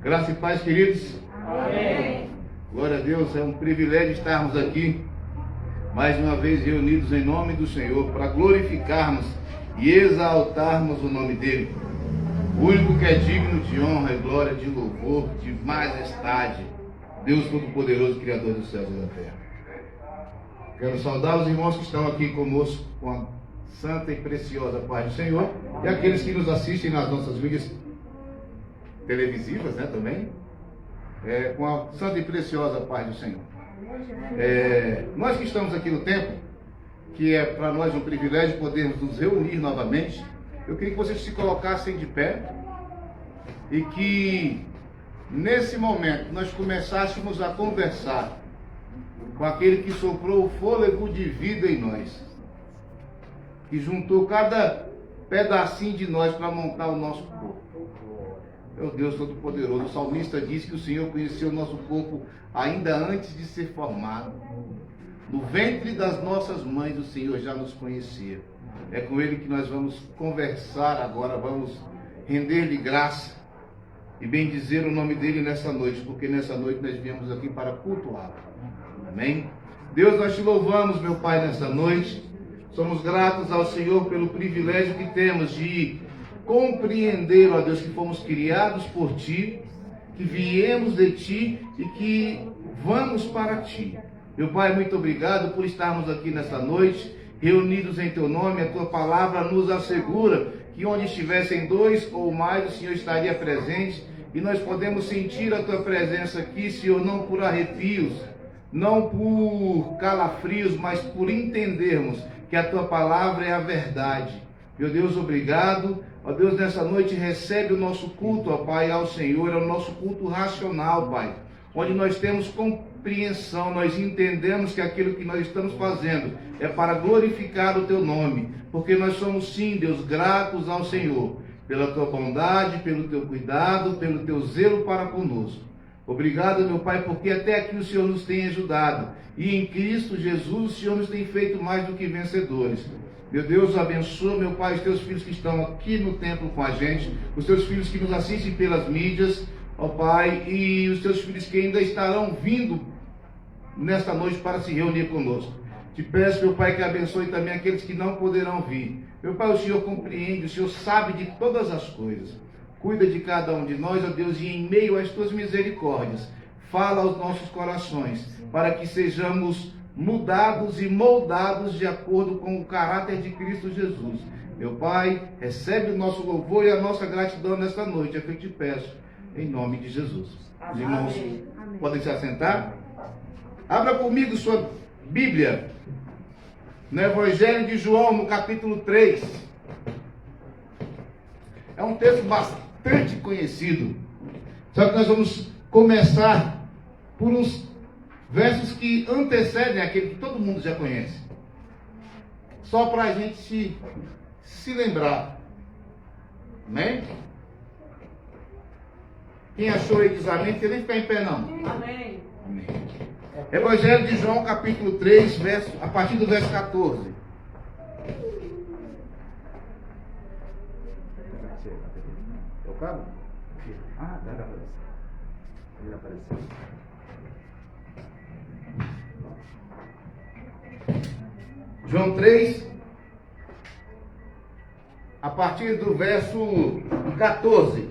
Graça e paz, queridos. Amém. Glória a Deus, é um privilégio estarmos aqui, mais uma vez reunidos em nome do Senhor, para glorificarmos e exaltarmos o nome dEle. O único que é digno de honra e glória, de louvor, de majestade, Deus Todo-Poderoso, Criador dos céus e da terra. Quero saudar os irmãos que estão aqui conosco com a santa e preciosa paz do Senhor, e aqueles que nos assistem nas nossas mídias televisivas, também, com a santa e preciosa paz do Senhor. Nós que estamos aqui no templo, que é para nós um privilégio podermos nos reunir novamente, eu queria que vocês se colocassem de pé e que nesse momento nós começássemos a conversar com aquele que soprou o fôlego de vida em nós, que juntou cada pedacinho de nós para montar o nosso corpo. Meu Deus Todo-Poderoso, o salmista diz que o Senhor conheceu o nosso corpo ainda antes de ser formado. No ventre das nossas mães o Senhor já nos conhecia. É com Ele que nós vamos conversar agora, vamos render-lhe graça e bendizer o nome dEle nessa noite, porque nessa noite nós viemos aqui para cultuá-lo. Amém? Deus, nós te louvamos, meu Pai, nessa noite. Somos gratos ao Senhor pelo privilégio que temos de compreender, ó Deus, que fomos criados por Ti, que viemos de Ti e que vamos para Ti. Meu Pai, muito obrigado por estarmos aqui nessa noite, reunidos em Teu nome. A Tua palavra nos assegura que onde estivessem dois ou mais, o Senhor estaria presente, e nós podemos sentir a Tua presença aqui, Senhor, não por arrepios, não por calafrios, mas por entendermos que a Tua palavra é a verdade. Meu Deus, obrigado. Ó Deus, nessa noite recebe o nosso culto, ó Pai, ao Senhor, é o nosso culto racional, Pai, onde nós temos compreensão, nós entendemos que aquilo que nós estamos fazendo é para glorificar o Teu nome, porque nós somos sim, Deus, gratos ao Senhor, pela Tua bondade, pelo Teu cuidado, pelo Teu zelo para conosco. Obrigado, meu Pai, porque até aqui o Senhor nos tem ajudado, e em Cristo Jesus o Senhor nos tem feito mais do que vencedores. Meu Deus, abençoa, meu Pai, os Teus filhos que estão aqui no templo com a gente, os Teus filhos que nos assistem pelas mídias, ó Pai, e os Teus filhos que ainda estarão vindo nesta noite para se reunir conosco. Te peço, meu Pai, que abençoe também aqueles que não poderão vir. Meu Pai, o Senhor compreende, o Senhor sabe de todas as coisas. Cuida de cada um de nós, ó Deus, e em meio às Tuas misericórdias, fala aos nossos corações, para que sejamos mudados e moldados de acordo com o caráter de Cristo Jesus. Meu Pai, recebe o nosso louvor e a nossa gratidão nesta noite, é que eu te peço, em nome de Jesus. Os irmãos podem se assentar? Abra comigo sua Bíblia, no Evangelho de João, no capítulo 3. É um texto bastante conhecido, só que nós vamos começar por uns versos que antecedem aquele que todo mundo já conhece, só para a gente se lembrar. Amém? Quem achou aí diz amém, não tem nem ficar em pé não. Amém. Amém. Evangelho de João, capítulo 3, a partir do verso 14. Eu cabo? Ah, dá pra aparecer. Ele apareceu. João 3, a partir do verso 14,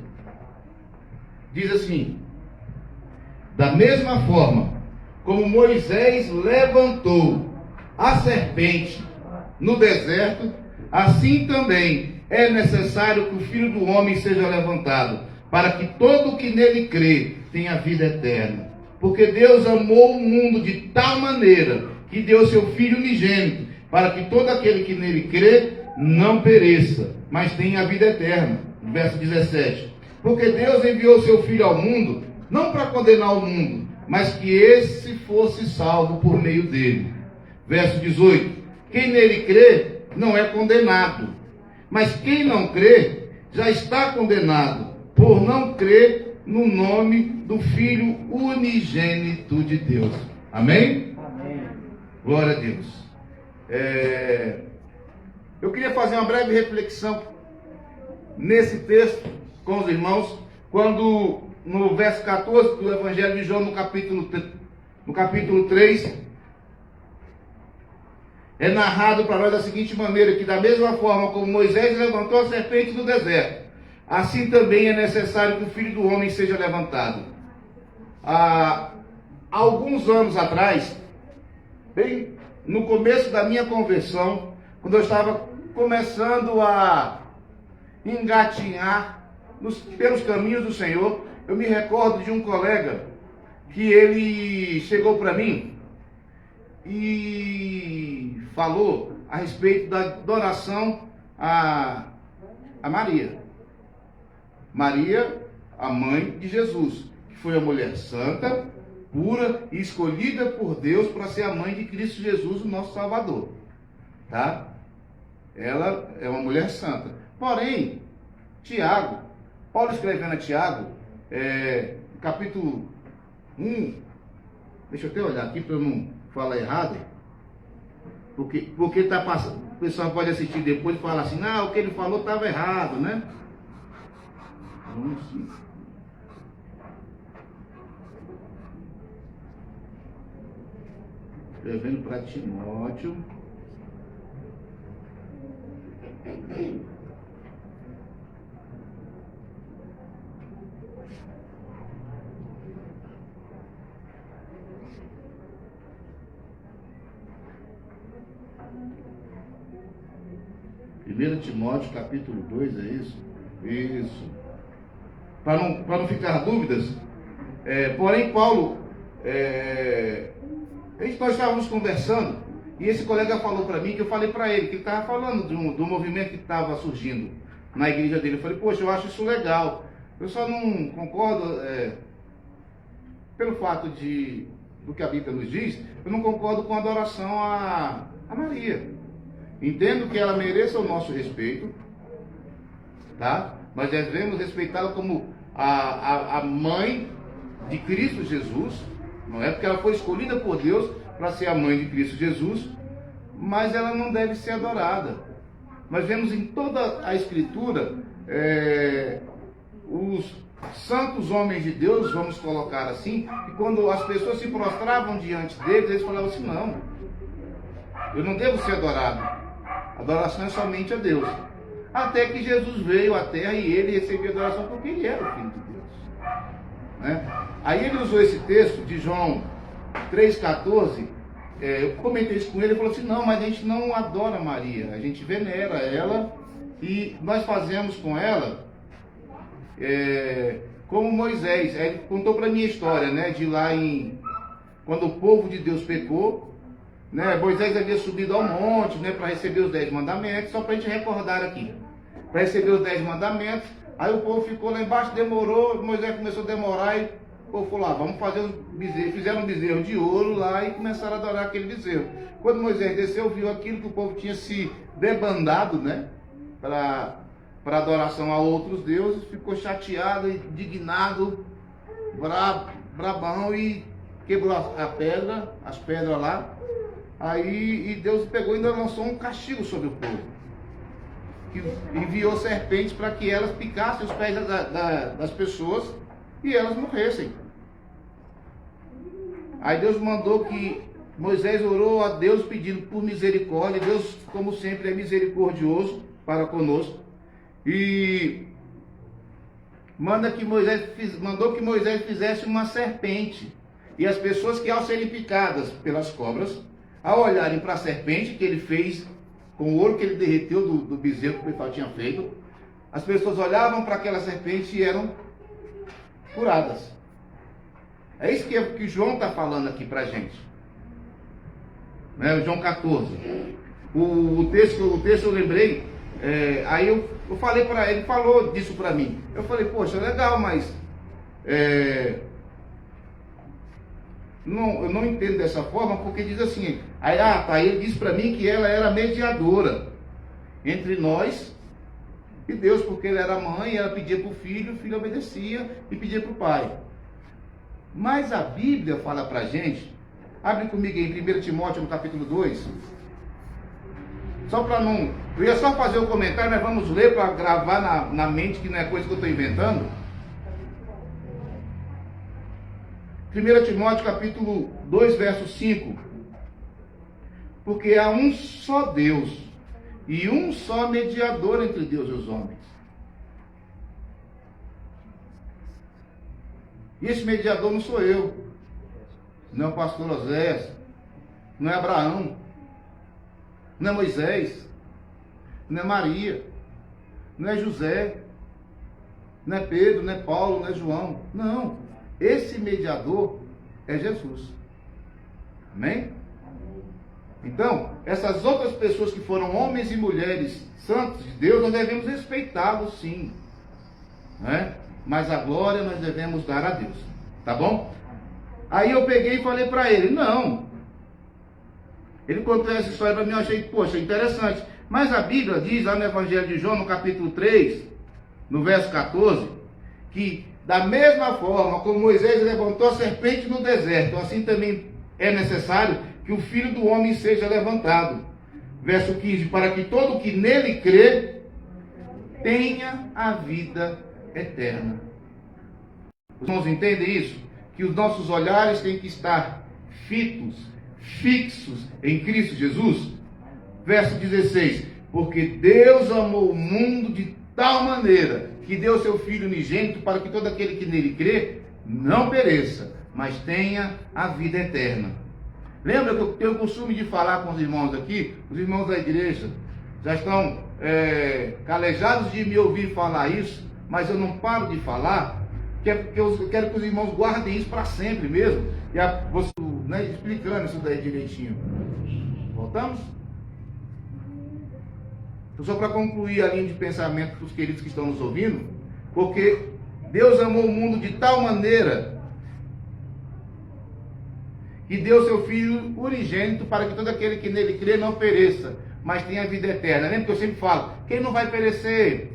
diz assim: da mesma forma como Moisés levantou a serpente no deserto, assim também é necessário que o Filho do Homem seja levantado, para que todo o que nele crê tenha vida eterna. Porque Deus amou o mundo de tal maneira que deu seu Filho unigênito, para que todo aquele que nele crê não pereça, mas tenha a vida eterna. Verso 17. Porque Deus enviou seu Filho ao mundo, não para condenar o mundo, mas que esse fosse salvo por meio dele. Verso 18. Quem nele crê não é condenado, mas quem não crê já está condenado, por não crer no nome do Filho unigênito de Deus. Amém? Amém. Glória a Deus. Eu queria fazer uma breve reflexão nesse texto com os irmãos, quando no verso 14 do Evangelho de João, no capítulo 3, é narrado para nós da seguinte maneira, que da mesma forma como Moisés levantou a serpente no deserto, assim também é necessário que o Filho do Homem seja levantado. Há alguns anos atrás, bem no começo da minha conversão, quando eu estava começando a engatinhar pelos caminhos do Senhor, eu me recordo de um colega que ele chegou para mim e falou a respeito da adoração a Maria. Maria, a mãe de Jesus, que foi a mulher santa, pura e escolhida por Deus para ser a mãe de Cristo Jesus, o nosso Salvador. Tá? Ela é uma mulher santa. Porém, Tiago, Paulo escrevendo a Tiago, capítulo 1, deixa eu até olhar aqui para eu não falar errado, porque tá passando, o pessoal pode assistir depois e falar assim, o que ele falou estava errado, né? Escrevendo para Timóteo. Primeiro Timóteo, capítulo 2, é isso? Isso. Para não ficar dúvidas, porém Paulo, nós estávamos conversando, e esse colega falou para mim, que eu falei para ele, que ele estava falando do movimento que estava surgindo na igreja dele. Eu falei, poxa, eu acho isso legal. Eu só não concordo, pelo fato do que a Bíblia nos diz, eu não concordo com a adoração a Maria. Entendo que ela mereça o nosso respeito, tá? Mas devemos respeitá-la como a mãe de Cristo Jesus, não é? Porque ela foi escolhida por Deus para ser a mãe de Cristo Jesus, mas ela não deve ser adorada. Nós vemos em toda a Escritura os santos homens de Deus, vamos colocar assim, que quando as pessoas se prostravam diante deles, eles falavam assim, não, eu não devo ser adorado, a adoração é somente a Deus. Até que Jesus veio à terra e ele recebeu adoração porque ele era o Filho de Deus, né? Aí ele usou esse texto de João 3,14, eu comentei isso com ele, ele falou assim, não, mas a gente não adora Maria, a gente venera ela e nós fazemos com ela como Moisés. Aí ele contou para mim a história, né, de lá quando o povo de Deus pecou, né, Moisés havia subido ao monte, né, para receber os 10 mandamentos, só para a gente recordar aqui, para receber os 10 mandamentos. Aí o povo ficou lá embaixo, demorou, Moisés começou a demorar e o povo falou, vamos fazer um bezerro. Fizeram um bezerro de ouro lá e começaram a adorar aquele bezerro. Quando Moisés desceu, viu aquilo que o povo tinha se debandado, né, para adoração a outros deuses, ficou chateado, indignado, brabão e quebrou as pedras lá. Aí Deus pegou e ainda lançou um castigo sobre o povo, que enviou serpentes para que elas picassem os pés das pessoas e elas morressem. Aí Deus mandou que Moisés orou a Deus pedindo por misericórdia. Deus, como sempre, é misericordioso para conosco e mandou que Moisés fizesse uma serpente, e as pessoas que, ao serem picadas pelas cobras, ao olharem para a serpente que ele fez com o ouro que ele derreteu do bezerro que o pessoal tinha feito, as pessoas olhavam para aquela serpente e eram curadas. É isso que João está falando aqui para a gente, né? João 14. O texto eu lembrei, aí eu falei para ele, falou disso para mim. Eu falei, poxa, legal, mas eu não entendo dessa forma, porque diz assim, ele disse para mim que ela era mediadora entre nós e Deus, porque ela era mãe, ela pedia para o filho obedecia e pedia para o pai. Mas a Bíblia fala para a gente, abre comigo em 1 Timóteo no capítulo 2, só para não, eu ia só fazer o comentário, mas vamos ler para gravar na mente que não é coisa que eu estou inventando. 1 Timóteo capítulo 2, verso 5. Porque há um só Deus e um só mediador entre Deus e os homens. E esse mediador não sou eu, não é o pastor Oséias, não é Abraão, não é Moisés, não é Maria, não é José, não é Pedro, não é Paulo, não é João. Não, esse mediador é Jesus. Amém? Então, essas outras pessoas que foram homens e mulheres santos de Deus, nós devemos respeitá-los sim, né? Mas a glória nós devemos dar a Deus, tá bom? Aí eu peguei e falei para ele, não. Ele contou essa história para mim, eu achei, poxa, interessante. Mas a Bíblia diz lá no Evangelho de João, no capítulo 3, no verso 14, que da mesma forma como Moisés levantou a serpente no deserto, assim também é necessário que o Filho do Homem seja levantado. Verso 15, para que todo que nele crê tenha a vida eterna. Os irmãos entendem isso? Que os nossos olhares têm que estar fixos em Cristo Jesus? Verso 16, porque Deus amou o mundo de tal maneira que deu seu Filho unigênito para que todo aquele que nele crê não pereça, mas tenha a vida eterna. Lembra que eu tenho o costume de falar com os irmãos aqui, os irmãos da igreja já estão calejados de me ouvir falar isso, mas eu não paro de falar, porque eu quero que os irmãos guardem isso para sempre mesmo. E você, né, explicando isso daí direitinho. Voltamos? Então, só para concluir a linha de pensamento para os queridos que estão nos ouvindo, porque Deus amou o mundo de tal maneira que deu seu Filho unigênito para que todo aquele que nele crê não pereça, mas tenha a vida eterna. Lembra que eu sempre falo, quem não vai perecer?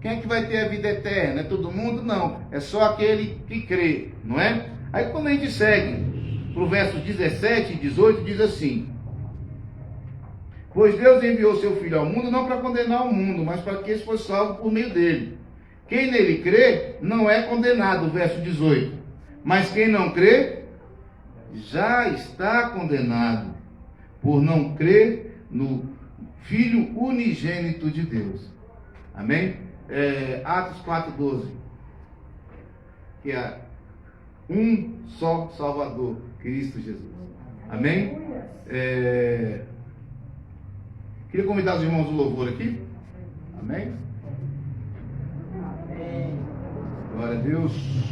Quem é que vai ter a vida eterna? É todo mundo? Não, é só aquele que crê, não é? Aí quando a gente segue para o verso 17 e 18, diz assim: pois Deus enviou seu Filho ao mundo não para condenar o mundo, mas para que esse fosse salvo por meio dele. Quem nele crê não é condenado, verso 18. Mas quem não crê já está condenado, por não crer no Filho unigênito de Deus. Amém? Atos 4,12. Que é um só Salvador, Cristo Jesus. Amém? Queria convidar os irmãos do louvor aqui. Amém? Glória a Deus.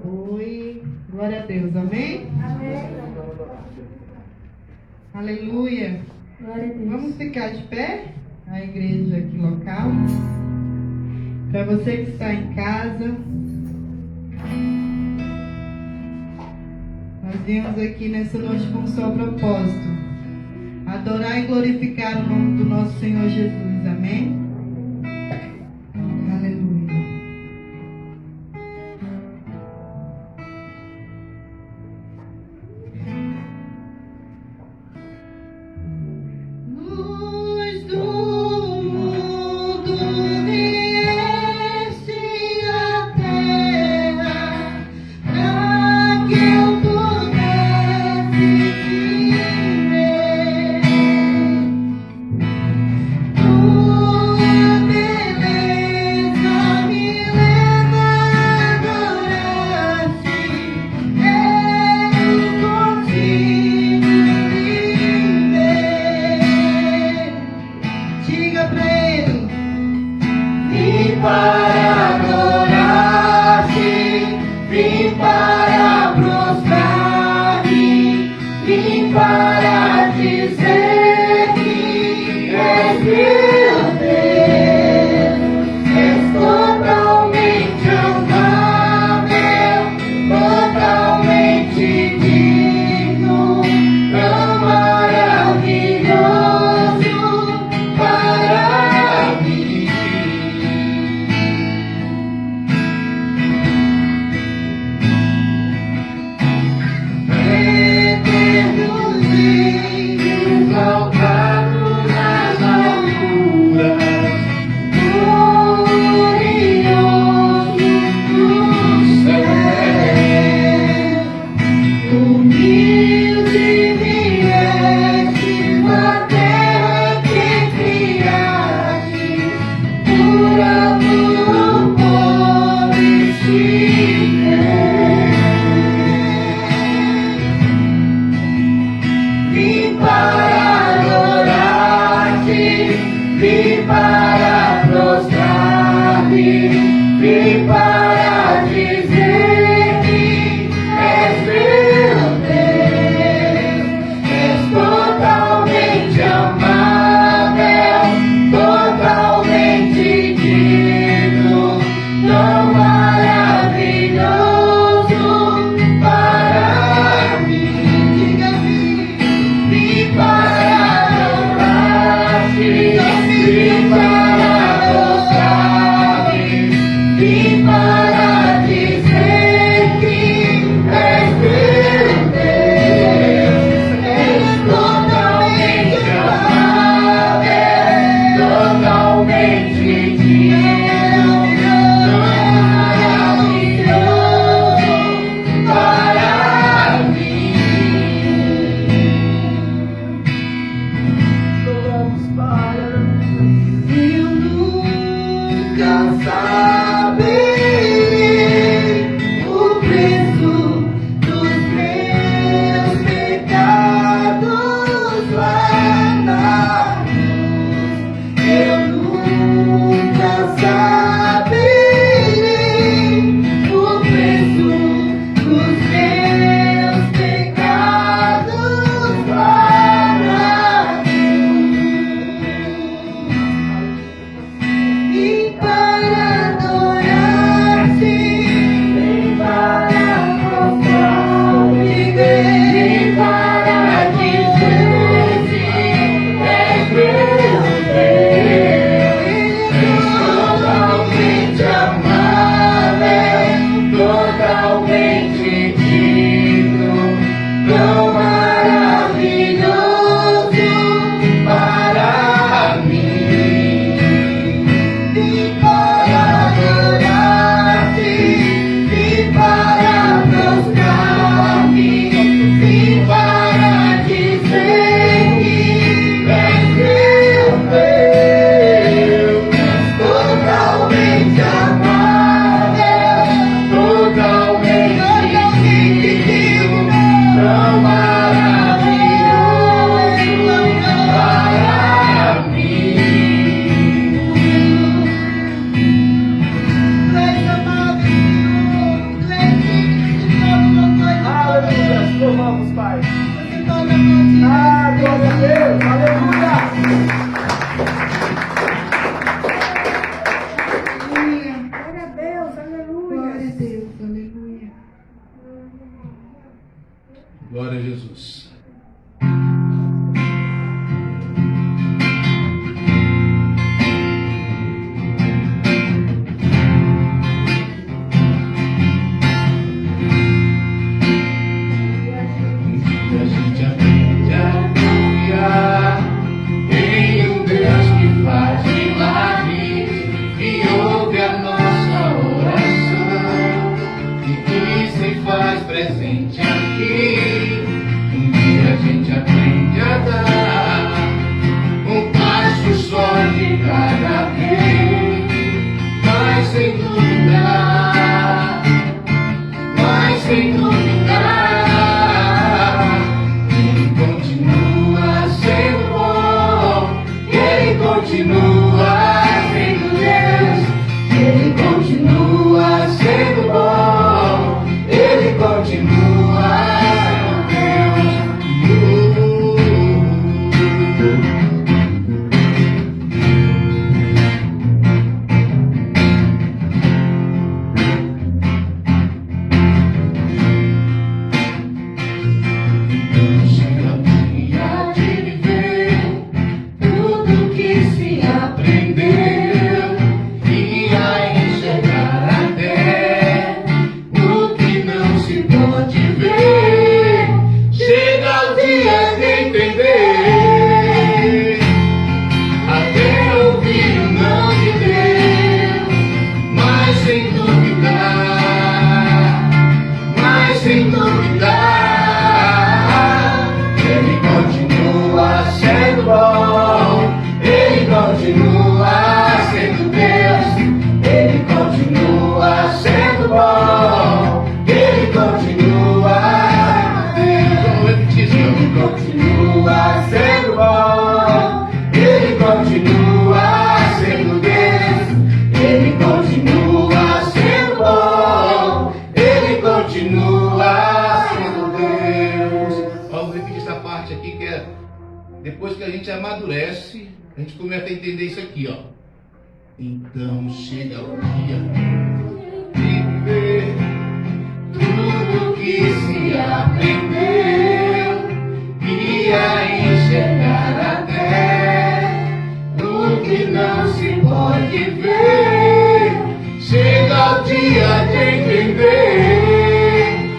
Oi, glória a Deus, amém? Amém. Aleluia. Glória a Deus. Vamos ficar de pé, a igreja aqui local. Para você que está em casa, nós viemos aqui nessa noite com um só propósito: adorar e glorificar o nome do nosso Senhor Jesus, amém? Maravilhoso para mim. vim para prostrar-me, vim para dizer que és meu Deus, és totalmente amável, totalmente digno, tão maravilhoso para mim. Diga-me, vim para adorar-te, vim para prostrar-me, vim para dizer que és meu Deus, és totalmente amável, totalmente digno, tão maravilhoso para mim. Louvamos, Pai. Eu nunca saberei o preço dos meus pecados lá na cruz. Eu nunca saberei o preço dos meus pecados lá na cruz. E para adorar-te, vem para prostrar-me, vem para dizer que és meu Deus, és totalmente amável, totalmente digno, tão maravilhoso para mim. Vim para adorar-te, vim para prostrar-me, vim para dizer que és meu Deus, és totalmente amável, totalmente digno, tão maravilhoso para mim. Tu és amável, Senhor, tu és digno de toda coisa. Aleluia, louvamos, Pai. Você toda noite. Ah, glória a Deus, aleluia. Aleluia. Glória a Deus, aleluia. Glória a Deus. Aleluia. Glória a Jesus. E a gente aprende a confiar em um Deus que faz milagres e ouve a nossa oração e que se faz presente aqui. Um dia a gente aprende a dar um passo só de cada vez, mas sem dúvida, mas sem dúvida. Ele continua sendo bom, Ele continua sendo Deus, Ele continua sendo bom, Ele continua sendo Deus. Chega o dia de viver tudo que se aprendeu e a enxergar até o que não se pode ver. Chega o dia de entender, até ouvir o não de Deus, mas sem dúvida, mas sem dúvida, Ele continua sendo bom, Ele continua sendo Deus, Ele continua sendo bom, Ele continua sendo Deus. Vamos repetir isso. Ele continua sendo bom, Ele continua acontece, a gente começa a entender isso aqui, ó. Então chega o dia de viver tudo que se aprendeu e a enxergar até o que não se pode ver. Chega o dia de entender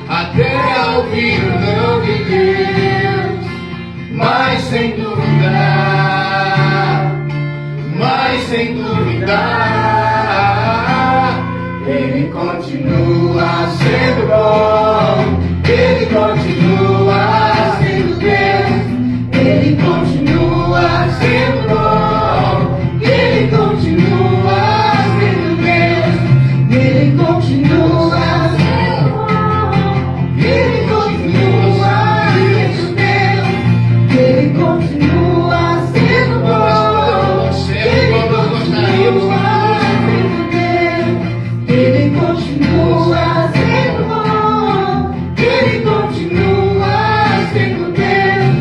até ouvir o não de Deus, mas sem duvidar, Ele continua sendo bom, Ele continua sendo Deus, Ele continua sendo bom, Ele continua sendo Deus, Ele continua sendo bom, Ele continua sendo Deus, Ele continua sendo bom. Ele continua sendo bom, Ele continua sendo Deus,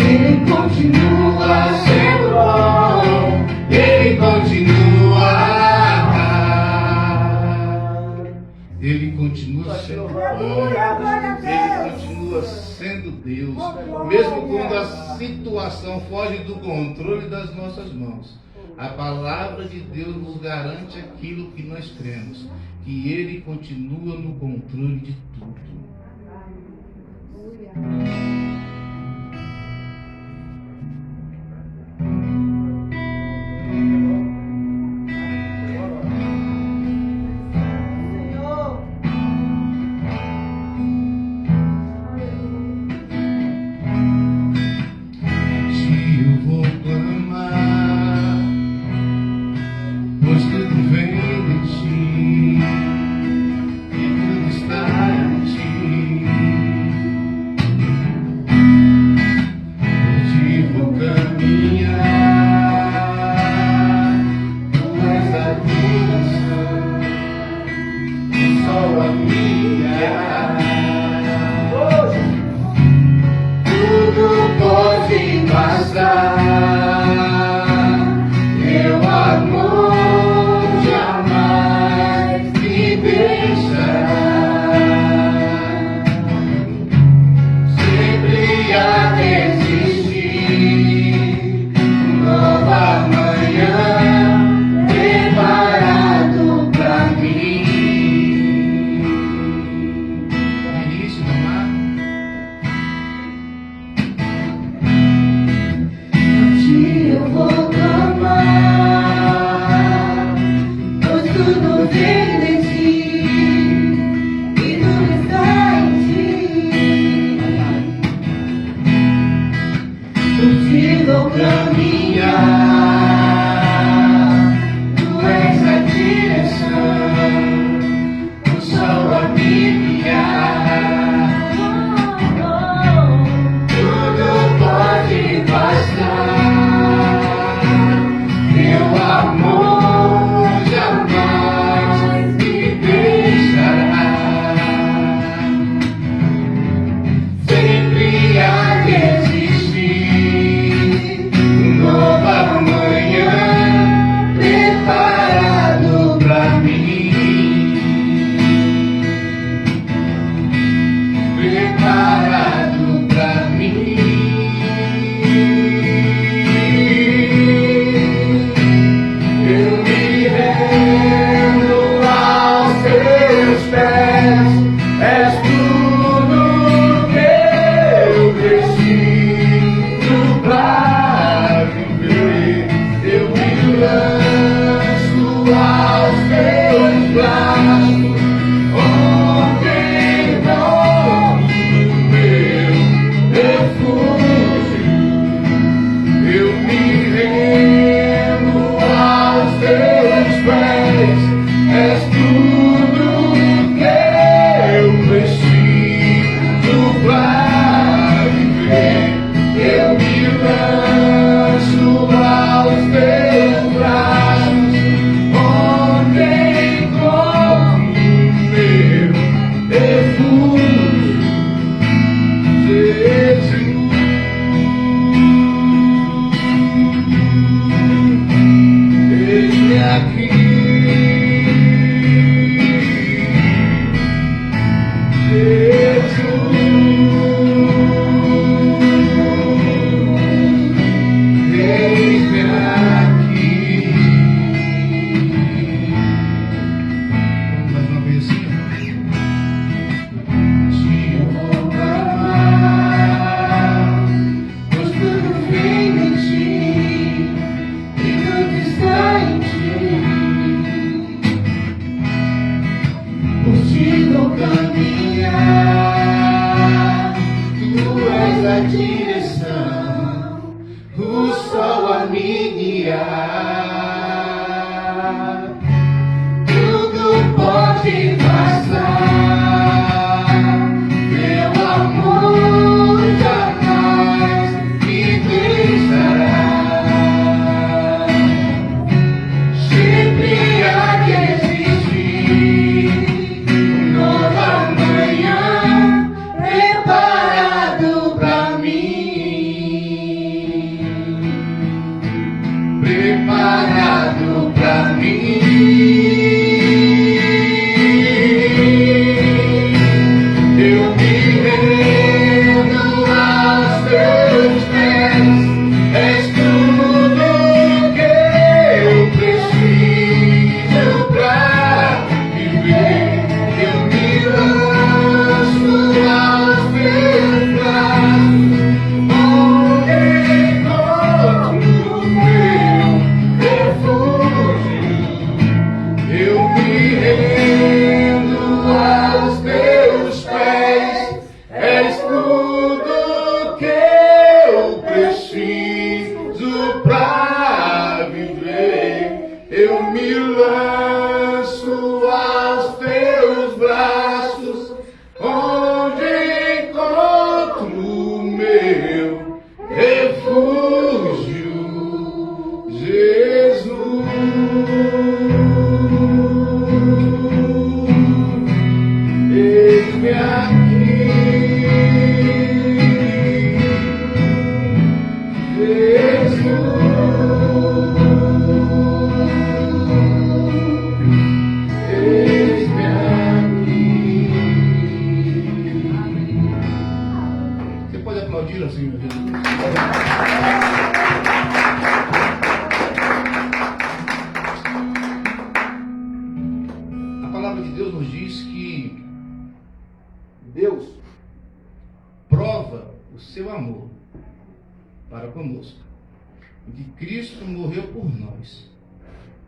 Ele continua sendo bom, Ele continua. Ele continua sendo bom, Ele continua sendo Deus, mesmo quando a situação foge do controle das nossas mãos. A palavra de Deus nos garante aquilo que nós cremos, que Ele continua no controle de tudo.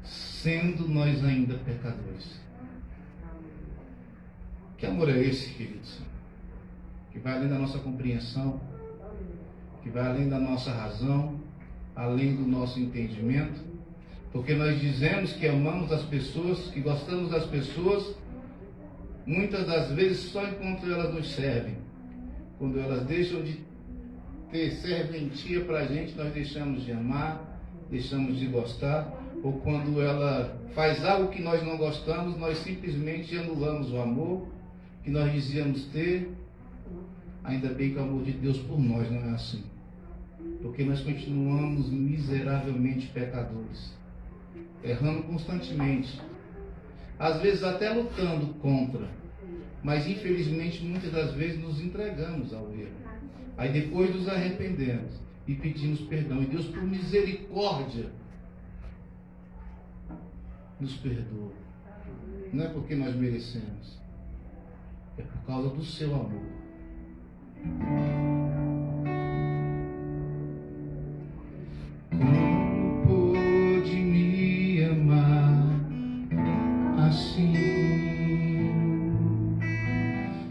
Sendo nós ainda pecadores. Que amor é esse, queridos? Que vai além da nossa compreensão, que vai além da nossa razão, além do nosso entendimento, porque nós dizemos que amamos as pessoas, que gostamos das pessoas, muitas das vezes só enquanto elas nos servem. Quando elas deixam de ter serventia para a gente, nós deixamos de amar, deixamos de gostar. Ou quando ela faz algo que nós não gostamos, nós simplesmente anulamos o amor que nós dizíamos ter. Ainda bem que o amor de Deus por nós não é assim. Porque nós continuamos miseravelmente pecadores, errando constantemente. Às vezes até lutando contra, mas infelizmente muitas das vezes nos entregamos ao erro. Aí depois nos arrependemos e pedimos perdão. E Deus, por misericórdia, nos perdoa. Não é porque nós merecemos, é por causa do seu amor. Como pôde me amar assim?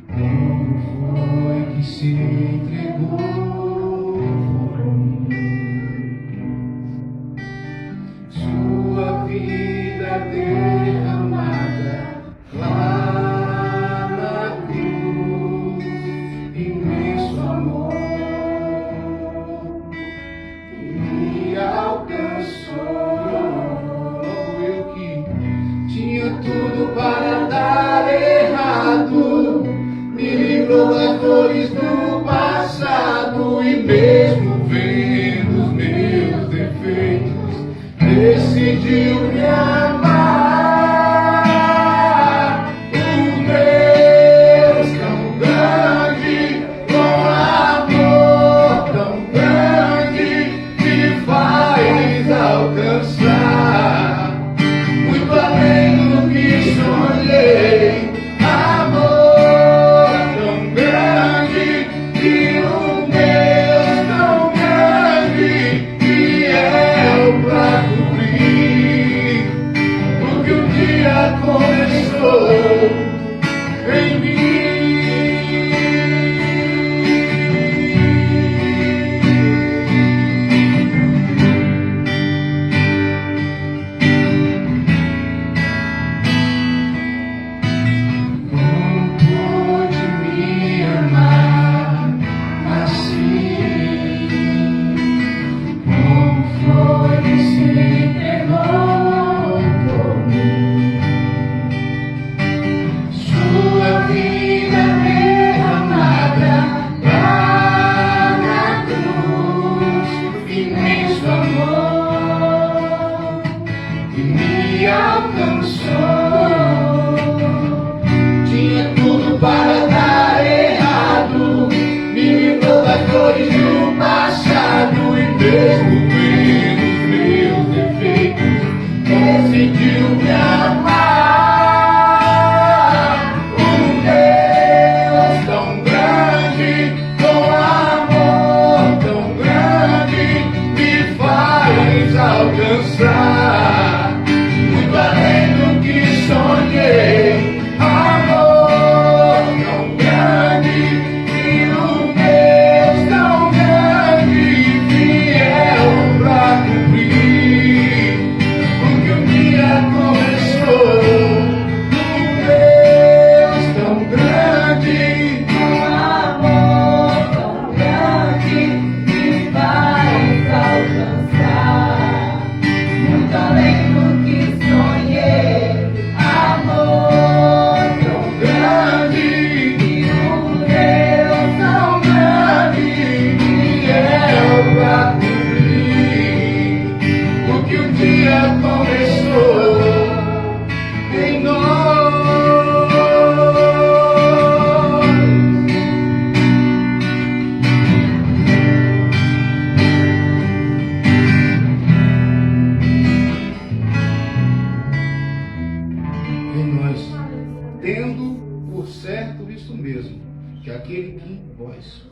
Como foi que se entregou por mim? Sua vida derramada lá na cruz, imenso amor que me alcançou. Logo eu que tinha tudo para dar errado, me livrou das dores do passado, e mesmo vendo os meus defeitos, decidiu me amar.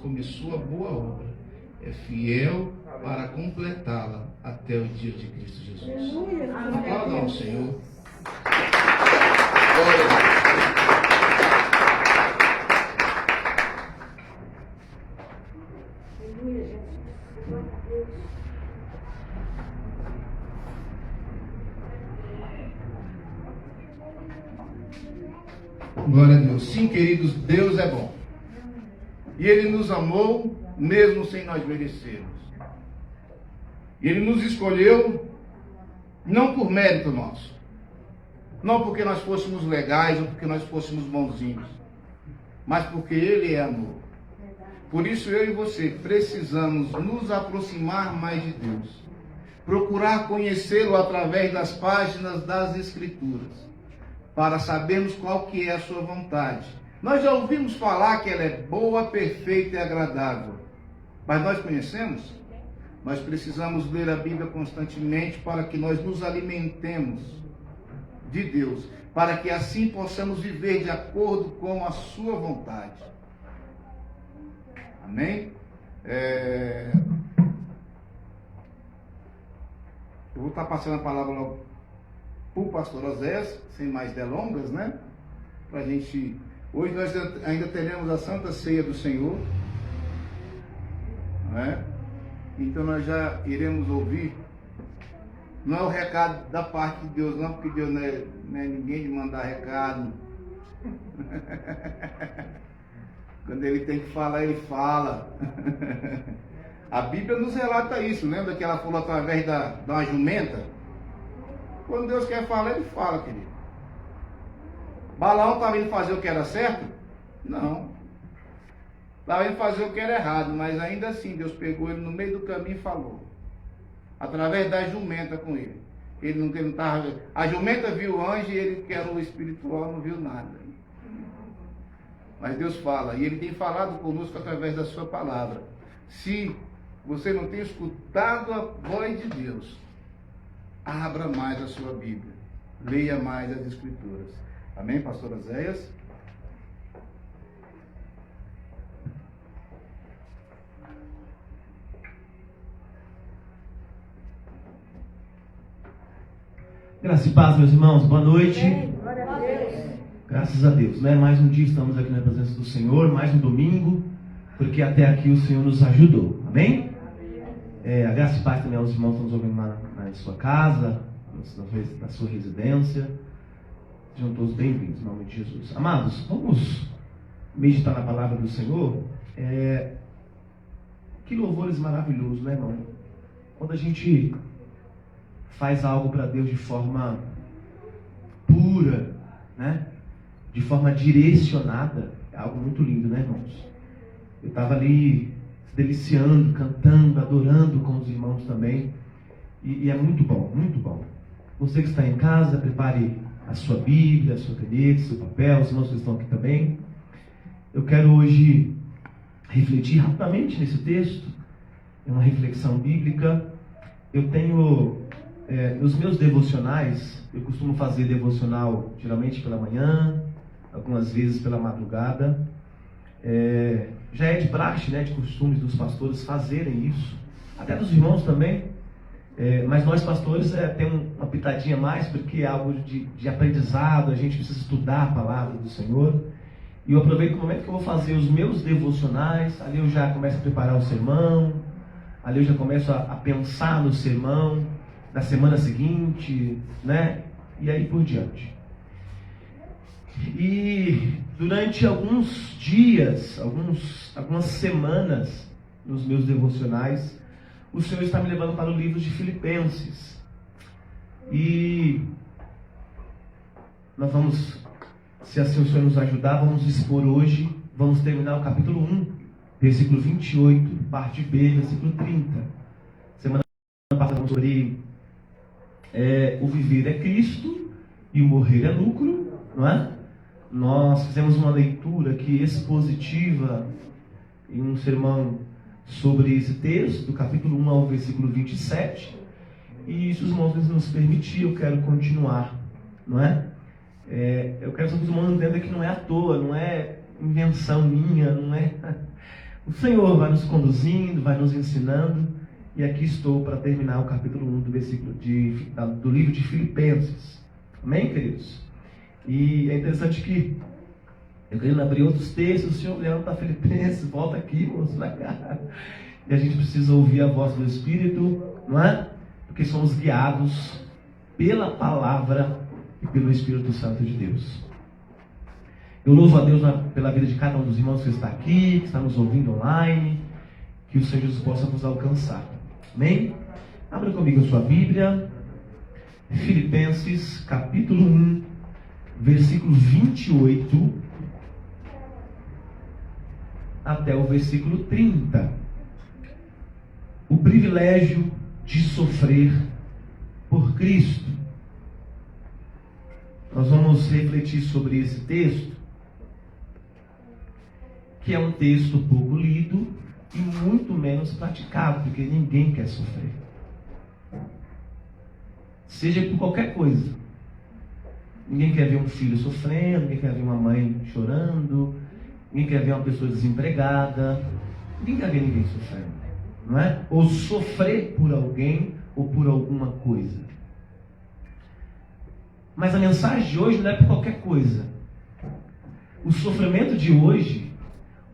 Começou a boa obra, é fiel para completá-la até o dia de Cristo Jesus. Aplaudam ao Senhor. Glória a Deus. Sim, queridos, Deus é bom. E Ele nos amou, mesmo sem nós merecermos. E Ele nos escolheu, não por mérito nosso. Não porque nós fôssemos legais ou porque nós fôssemos bonzinhos. Mas porque Ele é amor. Por isso eu e você precisamos nos aproximar mais de Deus. Procurar conhecê-lo através das páginas das Escrituras. Para sabermos qual que é a sua vontade. Nós já ouvimos falar que ela é boa, perfeita e agradável. Mas nós conhecemos? Nós precisamos ler a Bíblia constantemente para que nós nos alimentemos de Deus. Para que assim possamos viver de acordo com a sua vontade. Amém? Eu vou estar passando a palavra logo para o pastor Oséias, sem mais delongas, né? Para a gente... Hoje nós ainda teremos a Santa Ceia do Senhor, não é? Então nós já iremos ouvir. Não é o recado da parte de Deus, não, porque Deus não é ninguém de mandar recado. Quando Ele tem que falar, Ele fala. A Bíblia nos relata isso. Lembra que ela falou através de uma jumenta? Quando Deus quer falar, Ele fala, querido. Balaão estava indo fazer o que era certo? Não. Estava indo fazer o que era errado, mas ainda assim Deus pegou ele no meio do caminho e falou. através da jumenta com ele. Ele não estava. A jumenta viu o anjo e ele, que era o espiritual, não viu nada. Mas Deus fala, e Ele tem falado conosco através da sua palavra. Se você não tem escutado a voz de Deus, abra mais a sua Bíblia, leia mais as Escrituras. Amém, pastor Zéias? Graças e paz, meus irmãos, boa noite. Glória a Deus. Graças a Deus, né? Mais um dia estamos aqui na presença do Senhor, mais um domingo, porque até aqui o Senhor nos ajudou, amém? A graça e paz também aos irmãos que estão nos ouvindo na sua casa, na sua residência. Sejam todos bem-vindos, em nome de Jesus. Amados, vamos meditar na palavra do Senhor. Que louvores maravilhosos, né, irmão? Quando a gente faz algo para Deus de forma pura, né? De forma direcionada, é algo muito lindo, né, irmãos? Eu estava ali se deliciando, cantando, adorando com os irmãos também, e é muito bom, muito bom. Você que está em casa, prepare a sua Bíblia, a sua caneta, seu papel, os irmãos que estão aqui também. Eu quero hoje refletir rapidamente nesse texto, é uma reflexão bíblica. Eu tenho nos meus devocionais, eu costumo fazer devocional geralmente pela manhã, algumas vezes pela madrugada. Já é de praxe, né, de costumes dos pastores fazerem isso, até dos irmãos também, mas nós pastores temos uma pitadinha a mais, porque é algo de aprendizado, a gente precisa estudar a palavra do Senhor. E eu aproveito o momento que eu vou fazer os meus devocionais, ali eu já começo a preparar o sermão, ali eu já começo a pensar no sermão da semana seguinte, né? E aí por diante. E durante alguns dias, algumas semanas nos meus devocionais, o Senhor está me levando para o livro de Filipenses. E nós vamos, se assim o Senhor nos ajudar, vamos expor hoje, vamos terminar o capítulo 1, versículo 28, parte B, versículo 30. Semana passada falamos sobre o viver é Cristo e o morrer é lucro, não é? Nós fizemos uma leitura aqui expositiva em um sermão sobre esse texto, do capítulo 1 ao versículo 27, e se os irmãos nos permitir, eu quero continuar, não é? Eu quero que os irmãos entendam que não é à toa, não é invenção minha, não é... O Senhor vai nos conduzindo, vai nos ensinando, e aqui estou para terminar o capítulo 1 do livro de Filipenses. Amém, queridos? E é interessante que eu querendo abrir outros textos, o Senhor olhando para Filipenses, volta aqui, moço, na cara. E a gente precisa ouvir a voz do Espírito, não é? Porque somos guiados pela palavra e pelo Espírito Santo de Deus. Eu louvo a Deus pela vida de cada um dos irmãos que está aqui, que está nos ouvindo online, que o Senhor Jesus possa nos alcançar. Amém? Abra comigo a sua Bíblia, Filipenses capítulo 1, versículo 28 até o versículo 30. O privilégio de sofrer por Cristo. Nós vamos refletir sobre esse texto, que é um texto pouco lido e muito menos praticado, porque ninguém quer sofrer. Seja por qualquer coisa. Ninguém quer ver um filho sofrendo, ninguém quer ver uma mãe chorando, ninguém quer ver uma pessoa desempregada, ninguém quer ver ninguém sofrendo, não é? Ou sofrer por alguém ou por alguma coisa. Mas a mensagem de hoje não é por qualquer coisa. O sofrimento de hoje,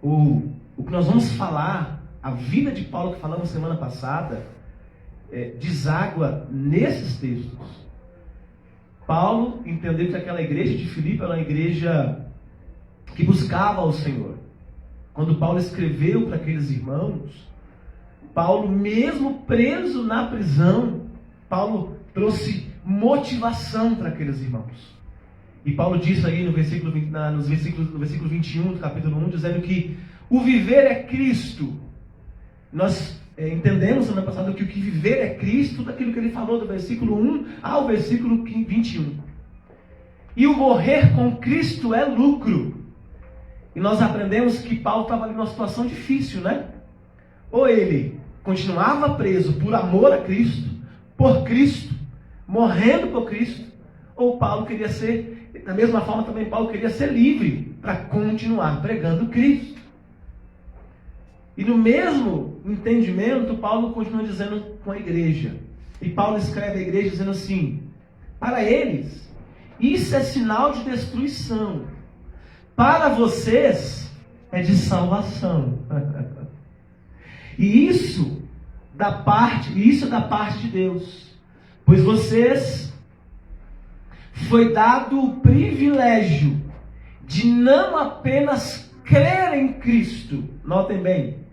ou o que nós vamos falar, a vida de Paulo que falamos semana passada, deságua nesses textos. Paulo entendeu que aquela igreja de Filipe era uma igreja que buscava ao Senhor. Quando Paulo escreveu para aqueles irmãos, Paulo, mesmo preso na prisão, Paulo trouxe motivação para aqueles irmãos. E Paulo disse aí no versículo 21 do capítulo 1, dizendo que o viver é Cristo. Nós entendemos semana passada que o que viver é Cristo, daquilo que ele falou do versículo 1 ao versículo 21. E o morrer com Cristo é lucro. E nós aprendemos que Paulo estava ali numa situação difícil, né? Ou ele continuava preso por amor a Cristo, por Cristo, morrendo por Cristo, ou Paulo queria ser, da mesma forma também Paulo queria ser livre para continuar pregando Cristo. E no mesmo entendimento, Paulo continua dizendo com a igreja. E Paulo escreve à igreja dizendo assim: para eles, isso é sinal de destruição. Para vocês, é de salvação. E isso da parte de Deus. Pois vocês foi dado o privilégio de não apenas crer em Cristo. Notem bem.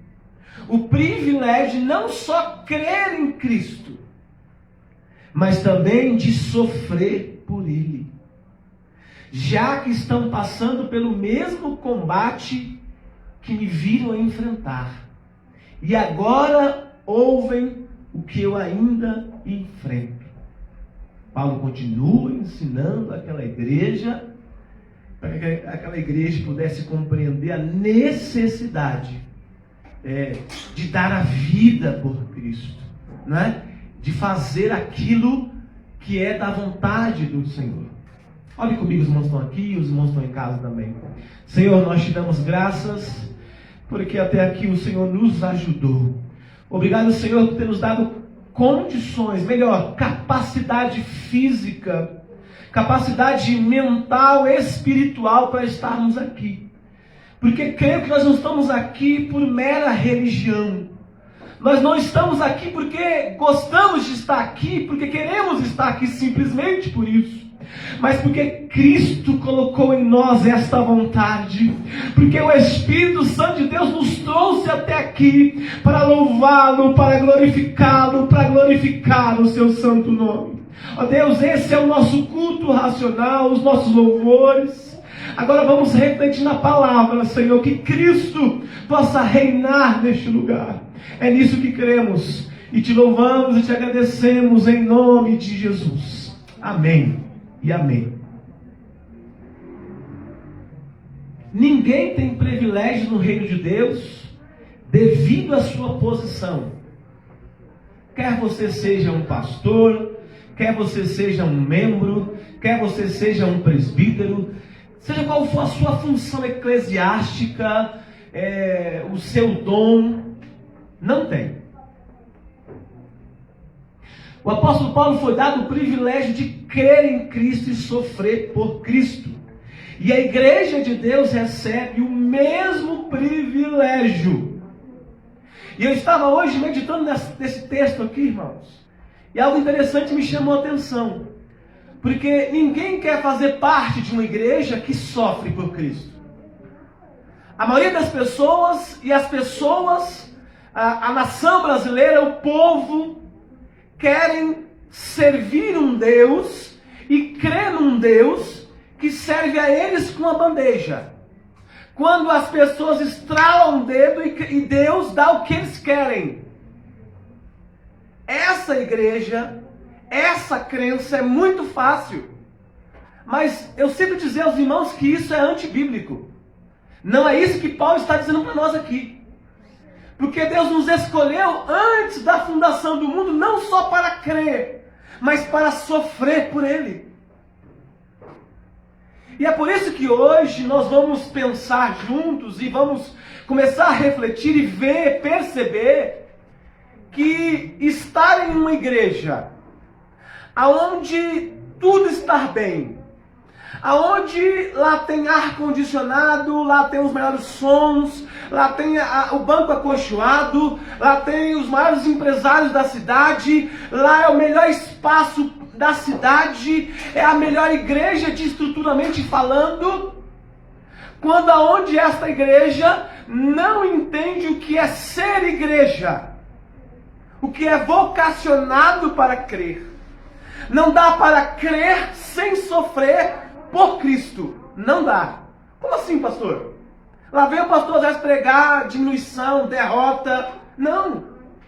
O privilégio de não só crer em Cristo, mas também de sofrer por Ele. Já que estão passando pelo mesmo combate que me viram enfrentar. E agora ouvem o que eu ainda enfrento. Paulo continua ensinando aquela igreja, para que aquela igreja pudesse compreender a necessidade de dar a vida por Cristo, né? De fazer aquilo que é da vontade do Senhor. Olhe comigo, os irmãos estão aqui, os irmãos estão em casa também. Senhor, nós te damos graças, porque até aqui o Senhor nos ajudou. Obrigado, Senhor, por ter nos dado condições, melhor, capacidade física, capacidade mental, espiritual para estarmos aqui. Porque creio que nós não estamos aqui por mera religião. Nós não estamos aqui porque gostamos de estar aqui, porque queremos estar aqui simplesmente por isso. Mas porque Cristo colocou em nós esta vontade, porque o Espírito Santo de Deus nos trouxe até aqui para louvá-lo, para glorificá-lo, para glorificar o seu santo nome. Ó Deus, esse é o nosso culto racional, os nossos louvores. Agora vamos refletir na palavra, Senhor, que Cristo possa reinar neste lugar. É nisso que cremos e te louvamos e te agradecemos em nome de Jesus. Amém. E amém. Ninguém tem privilégio no reino de Deus devido à sua posição. Quer você seja um pastor, quer você seja um membro, quer você seja um presbítero, seja qual for a sua função eclesiástica, o seu dom, não tem. O apóstolo Paulo foi dado o privilégio de crer em Cristo e sofrer por Cristo. E a igreja de Deus recebe o mesmo privilégio. E eu estava hoje meditando nesse texto aqui, irmãos. E algo interessante me chamou a atenção. Porque ninguém quer fazer parte de uma igreja que sofre por Cristo. A maioria das pessoas, a nação brasileira, o povo, querem servir um Deus e crer num Deus que serve a eles com a bandeja. Quando as pessoas estralam o dedo e Deus dá o que eles querem. Essa igreja, essa crença é muito fácil. Mas eu sempre dizer aos irmãos que isso é antibíblico. Não é isso que Paulo está dizendo para nós aqui. Porque Deus nos escolheu antes da fundação do mundo, não só para crer, mas para sofrer por Ele. E é por isso que hoje nós vamos pensar juntos e vamos começar a refletir e ver, perceber que estar em uma igreja aonde tudo está bem, aonde lá tem ar-condicionado, lá tem os melhores sons, lá tem o banco acolchoado, lá tem os maiores empresários da cidade, lá é o melhor espaço da cidade, é a melhor igreja de estruturalmente falando, quando aonde esta igreja não entende o que é ser igreja, o que é vocacionado para crer. Não dá para crer sem sofrer por Cristo. Não dá. Como assim, pastor? Lá vem o pastor às vezes pregar diminuição, derrota. Não.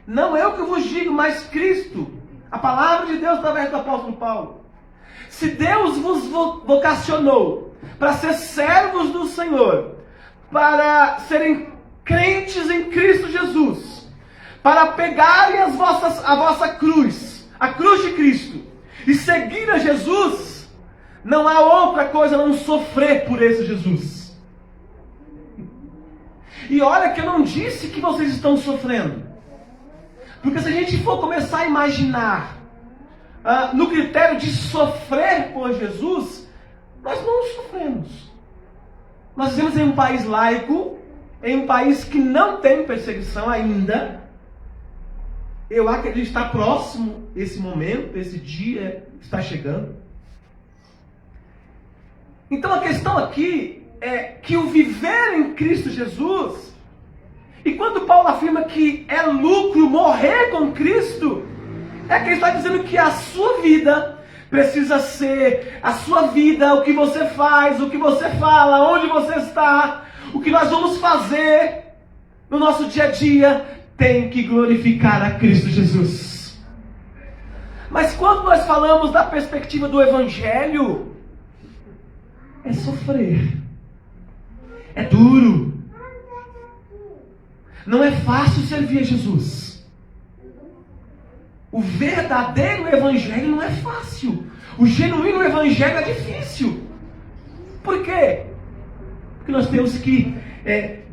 Não eu que vos digo, mas Cristo. A palavra de Deus através do apóstolo Paulo. Se Deus vos vocacionou para ser servos do Senhor, para serem crentes em Cristo Jesus, para pegarem a vossa cruz, a cruz de Cristo, e seguir a Jesus, não há outra coisa a não sofrer por esse Jesus. E olha que eu não disse que vocês estão sofrendo. Porque se a gente for começar a imaginar no critério de sofrer por Jesus, nós não sofremos. Nós vivemos em um país laico, em um país que não tem perseguição ainda. Eu acredito que está próximo esse momento, esse dia está chegando. Então a questão aqui é que o viver em Cristo Jesus, e quando Paulo afirma que é lucro morrer com Cristo, é que ele está dizendo que a sua vida precisa ser, a sua vida, o que você faz, o que você fala, onde você está, o que nós vamos fazer no nosso dia a dia, tem que glorificar a Cristo Jesus. Mas quando nós falamos da perspectiva do Evangelho, é sofrer, é duro, não é fácil servir a Jesus. O verdadeiro Evangelho não é fácil. O genuíno Evangelho é difícil. Por quê? Porque nós temos que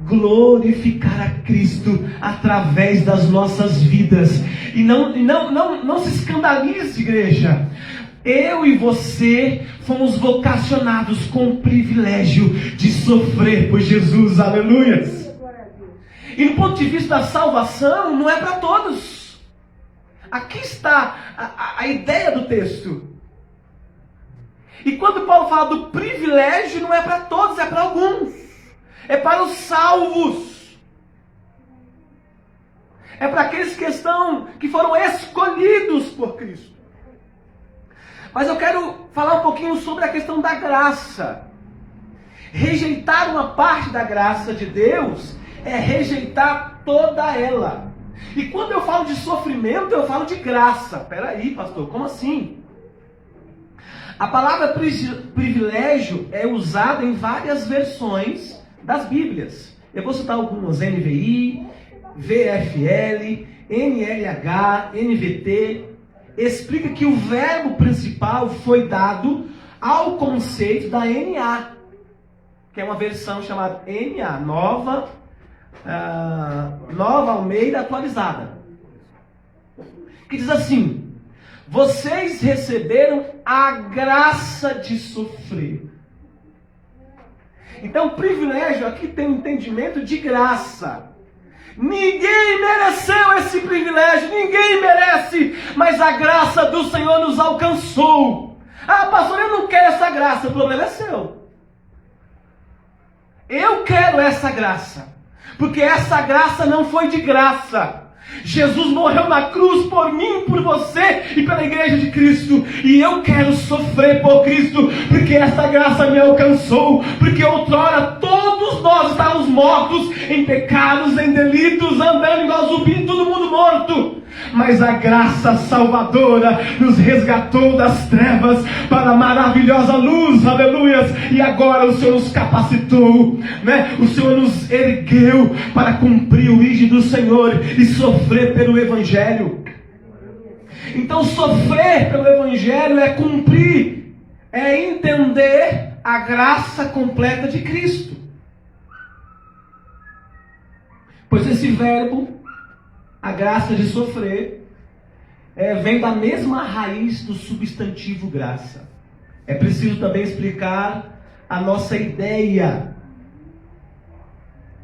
glorificar a Cristo através das nossas vidas. E não se escandalize, igreja. Eu e você fomos vocacionados com o privilégio de sofrer por Jesus. Aleluias. E do ponto de vista da salvação, não é para todos. Aqui está a ideia do texto. E quando Paulo fala do privilégio, não é para todos, é para alguns. É para os salvos. É para aqueles que foram escolhidos por Cristo. Mas eu quero falar um pouquinho sobre a questão da graça. Rejeitar uma parte da graça de Deus é rejeitar toda ela. E quando eu falo de sofrimento, eu falo de graça. Peraí, pastor, como assim? A palavra privilégio é usada em várias versões das Bíblias. Eu vou citar algumas: NVI, VFL, NLH, NVT. Explica que o verbo principal foi dado ao conceito da NA, que é uma versão chamada NA, Nova Almeida Atualizada, que diz assim: vocês receberam a graça de sofrer. Então, privilégio aqui tem um entendimento de graça. Ninguém mereceu esse privilégio, ninguém merece, mas a graça do Senhor nos alcançou. Ah, pastor, eu não quero essa graça. O problema é seu. Eu quero essa graça, porque essa graça não foi de graça. Jesus morreu na cruz por mim, por você e pela igreja de Cristo. E eu quero sofrer por Cristo, porque essa graça me alcançou. Porque outrora todos nós estávamos mortos em pecados, em delitos, andando igual zumbi, todo mundo morto. Mas a graça salvadora nos resgatou das trevas para a maravilhosa luz, aleluias. E agora o Senhor nos capacitou, né? O Senhor nos ergueu para cumprir o ídolo do Senhor e sofrer pelo Evangelho. Então sofrer pelo Evangelho é cumprir, é entender a graça completa de Cristo. Pois esse verbo, a graça de sofrer, vem da mesma raiz do substantivo graça. É preciso também explicar a nossa ideia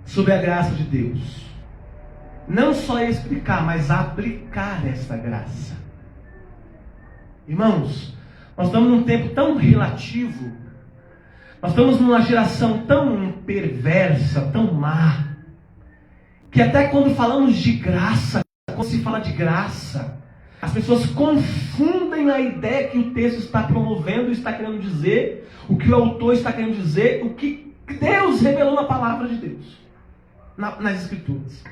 sobre a graça de Deus. Não só explicar, mas aplicar essa graça. Irmãos, nós estamos num tempo tão relativo, nós estamos numa geração tão perversa, tão má, que até quando falamos de graça, quando se fala de graça, as pessoas confundem a ideia que o texto está promovendo, está querendo dizer, o que o autor está querendo dizer, o que Deus revelou na palavra de Deus, nas Escrituras.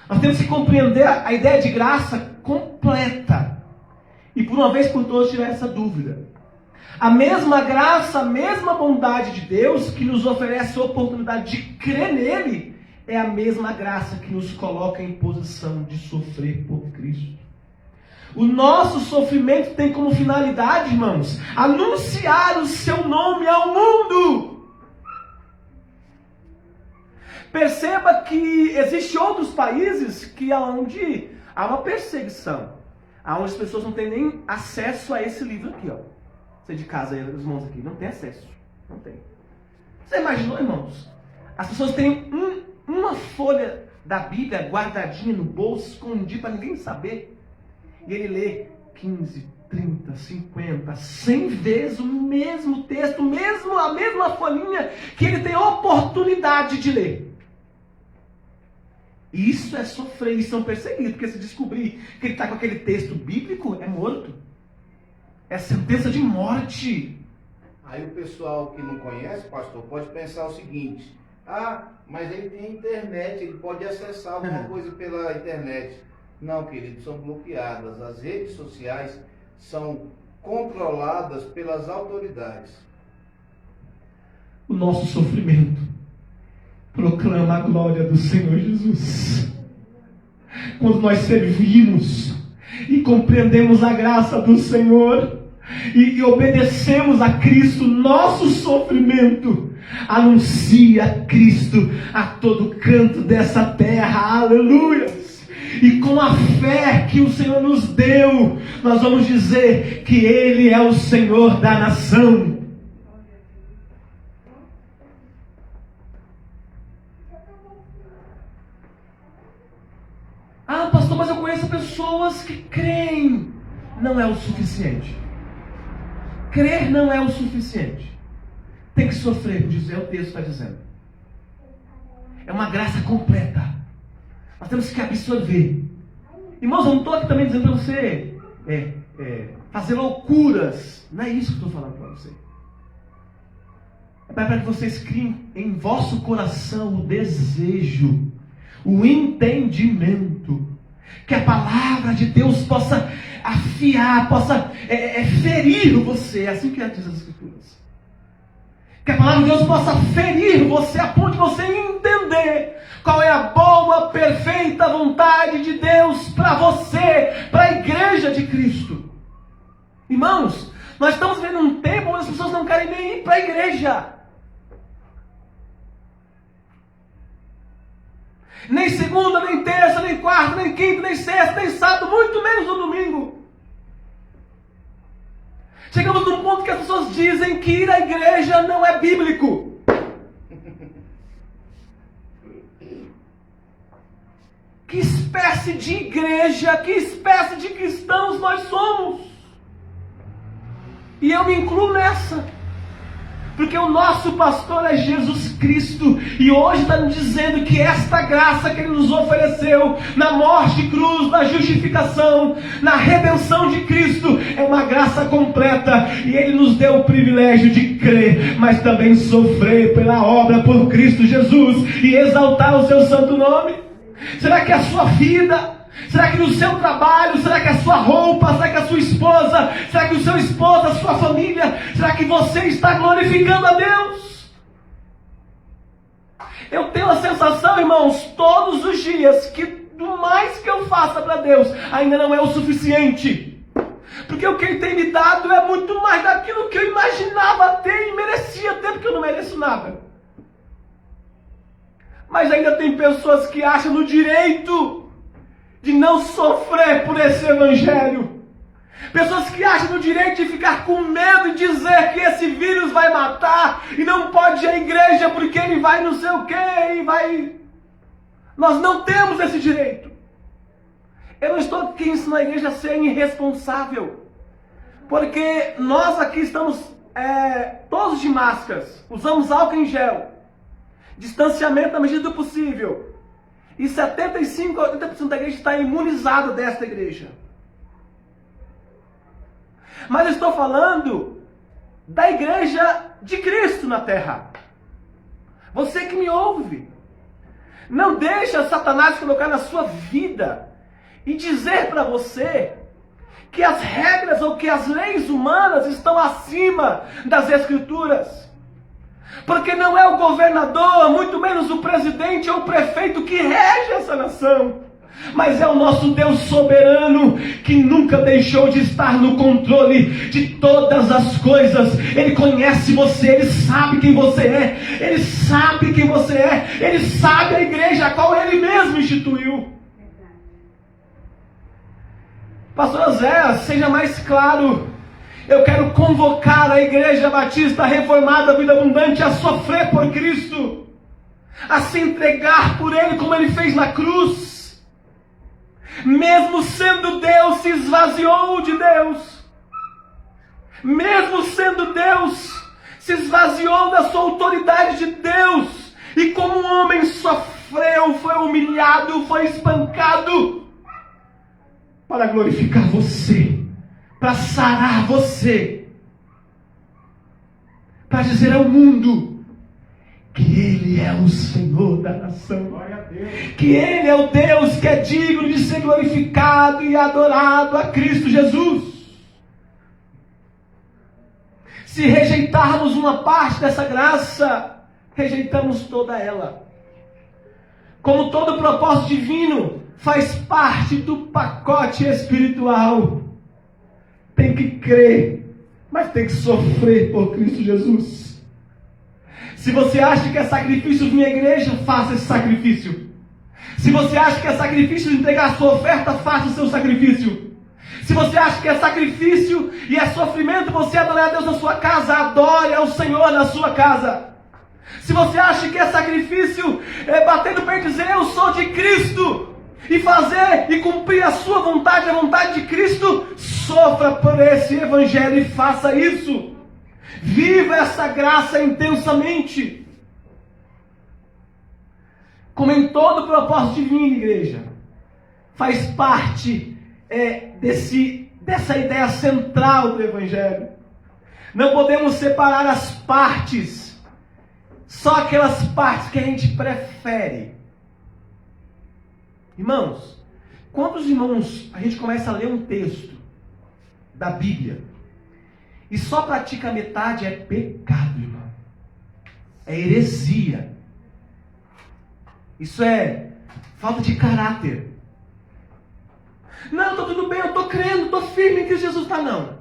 Nós temos que compreender a ideia de graça completa. E por uma vez por todas tirar essa dúvida. A mesma graça, a mesma bondade de Deus que nos oferece a oportunidade de crer nele, é a mesma graça que nos coloca em posição de sofrer por Cristo. O nosso sofrimento tem como finalidade, irmãos, anunciar o seu nome ao mundo. Perceba que existem outros países que onde há uma perseguição, onde as pessoas não têm nem acesso a esse livro aqui, ó. Você de casa aí, os irmãos aqui, não tem acesso. Não tem. Você imaginou, irmãos? As pessoas têm uma folha da Bíblia guardadinha no bolso, escondida para ninguém saber. E ele lê 15, 30, 50, 100 vezes o mesmo texto, a mesma folhinha que ele tem oportunidade de ler. Isso é sofrer, isso é um perseguido, porque se descobrir que ele está com aquele texto bíblico, é morto. É sentença de morte. Aí o pessoal que não conhece, pastor, pode pensar o seguinte: mas ele tem internet, ele pode acessar alguma coisa pela internet. Não, querido, são bloqueadas. As redes sociais são controladas pelas autoridades. O nosso sofrimento proclama a glória do Senhor Jesus. Quando nós servimos e compreendemos a graça do Senhor e obedecemos a Cristo, nosso sofrimento anuncia Cristo a todo canto dessa terra. Aleluia! E com a fé que o Senhor nos deu, nós vamos dizer que Ele é o Senhor da nação. Pastor, mas eu conheço pessoas que creem. Não é o suficiente. Crer não é o suficiente. Tem que sofrer, dizer o texto está dizendo. É uma graça completa. Nós temos que absorver. Irmãos, eu não estou aqui também dizendo para você fazer loucuras. Não é isso que eu estou falando para você. É para que vocês criem em vosso coração o desejo, o entendimento, que a palavra de Deus possa afiar, possa ferir você. É assim que diz as Escrituras. Que a palavra de Deus possa ferir você a ponto de você entender qual é a boa, perfeita vontade de Deus para você, para a igreja de Cristo. Irmãos, nós estamos vivendo um tempo onde as pessoas não querem nem ir para a igreja. Nem segunda, nem terça, nem quarta, nem quinta, nem sexta, nem sábado, muito menos no domingo. Chegamos num ponto que as pessoas dizem que ir à igreja não é bíblico. Que espécie de igreja, que espécie de cristãos nós somos? E eu me incluo nessa. Porque o nosso pastor é Jesus Cristo. E hoje está nos dizendo que esta graça que Ele nos ofereceu na morte de cruz, na justificação, na redenção de Cristo, é uma graça completa. E Ele nos deu o privilégio de crer, mas também sofrer pela obra por Cristo Jesus e exaltar o seu santo nome. Será que a sua vida... Será que no seu trabalho, será que a sua roupa, será que a sua esposa, será que o seu esposo, a sua família, será que você está glorificando a Deus? Eu tenho a sensação, irmãos, todos os dias, que do mais que eu faça para Deus, ainda não é o suficiente. Porque o que Ele tem me dado é muito mais daquilo que eu imaginava ter e merecia ter, porque eu não mereço nada. Mas ainda tem pessoas que acham no direito de não sofrer por esse evangelho. Pessoas que acham no direito de ficar com medo e dizer que esse vírus vai matar e não pode ir à igreja porque ele vai não sei o que e vai... Nós não temos esse direito. Eu não estou aqui ensinando a igreja a ser irresponsável, porque nós aqui estamos todos de máscaras, usamos álcool em gel, distanciamento na medida do possível. E 75% a 80% da igreja está imunizado desta igreja. Mas eu estou falando da igreja de Cristo na terra. Você que me ouve. Não deixa Satanás colocar na sua vida e dizer para você que as regras ou que as leis humanas estão acima das Escrituras. Porque não é o governador, muito menos o presidente ou o prefeito que rege essa nação. Mas é o nosso Deus soberano, que nunca deixou de estar no controle de todas as coisas. Ele conhece você, Ele sabe quem você é, Ele sabe quem você é, Ele sabe a igreja a qual Ele mesmo instituiu. Pastor Zé, seja mais claro. Eu quero convocar a Igreja Batista Reformada Vida Abundante a sofrer por Cristo, a se entregar por Ele como Ele fez na cruz. Mesmo sendo Deus, se esvaziou de Deus. Mesmo sendo Deus, se esvaziou da sua autoridade de Deus. E como um homem sofreu, foi humilhado, foi espancado, para glorificar você, para sarar você, para dizer ao mundo que Ele é o Senhor da nação, que Ele é o Deus que é digno de ser glorificado e adorado, a Cristo Jesus. Se rejeitarmos uma parte dessa graça, rejeitamos toda ela. Como todo propósito divino faz parte do pacote espiritual, tem que crer, mas tem que sofrer por Cristo Jesus. Se você acha que é sacrifício vir à igreja, faça esse sacrifício. Se você acha que é sacrifício entregar a sua oferta, faça o seu sacrifício. Se você acha que é sacrifício e é sofrimento você adorar a Deus na sua casa, adore ao Senhor na sua casa. Se você acha que é sacrifício bater no peito e dizer eu sou de Cristo, e fazer e cumprir a sua vontade, a vontade de Cristo, sofra por esse evangelho e faça isso. Viva essa graça intensamente. Como em todo propósito divino, igreja, faz parte dessa ideia central do evangelho. Não podemos separar as partes, só aquelas partes que a gente prefere. Irmãos, quantos irmãos a gente começa a ler um texto da Bíblia e só pratica a metade? É pecado, irmão. É heresia. Isso é falta de caráter. Não, está tudo bem, eu estou crendo, estou firme em que Jesus está. Não.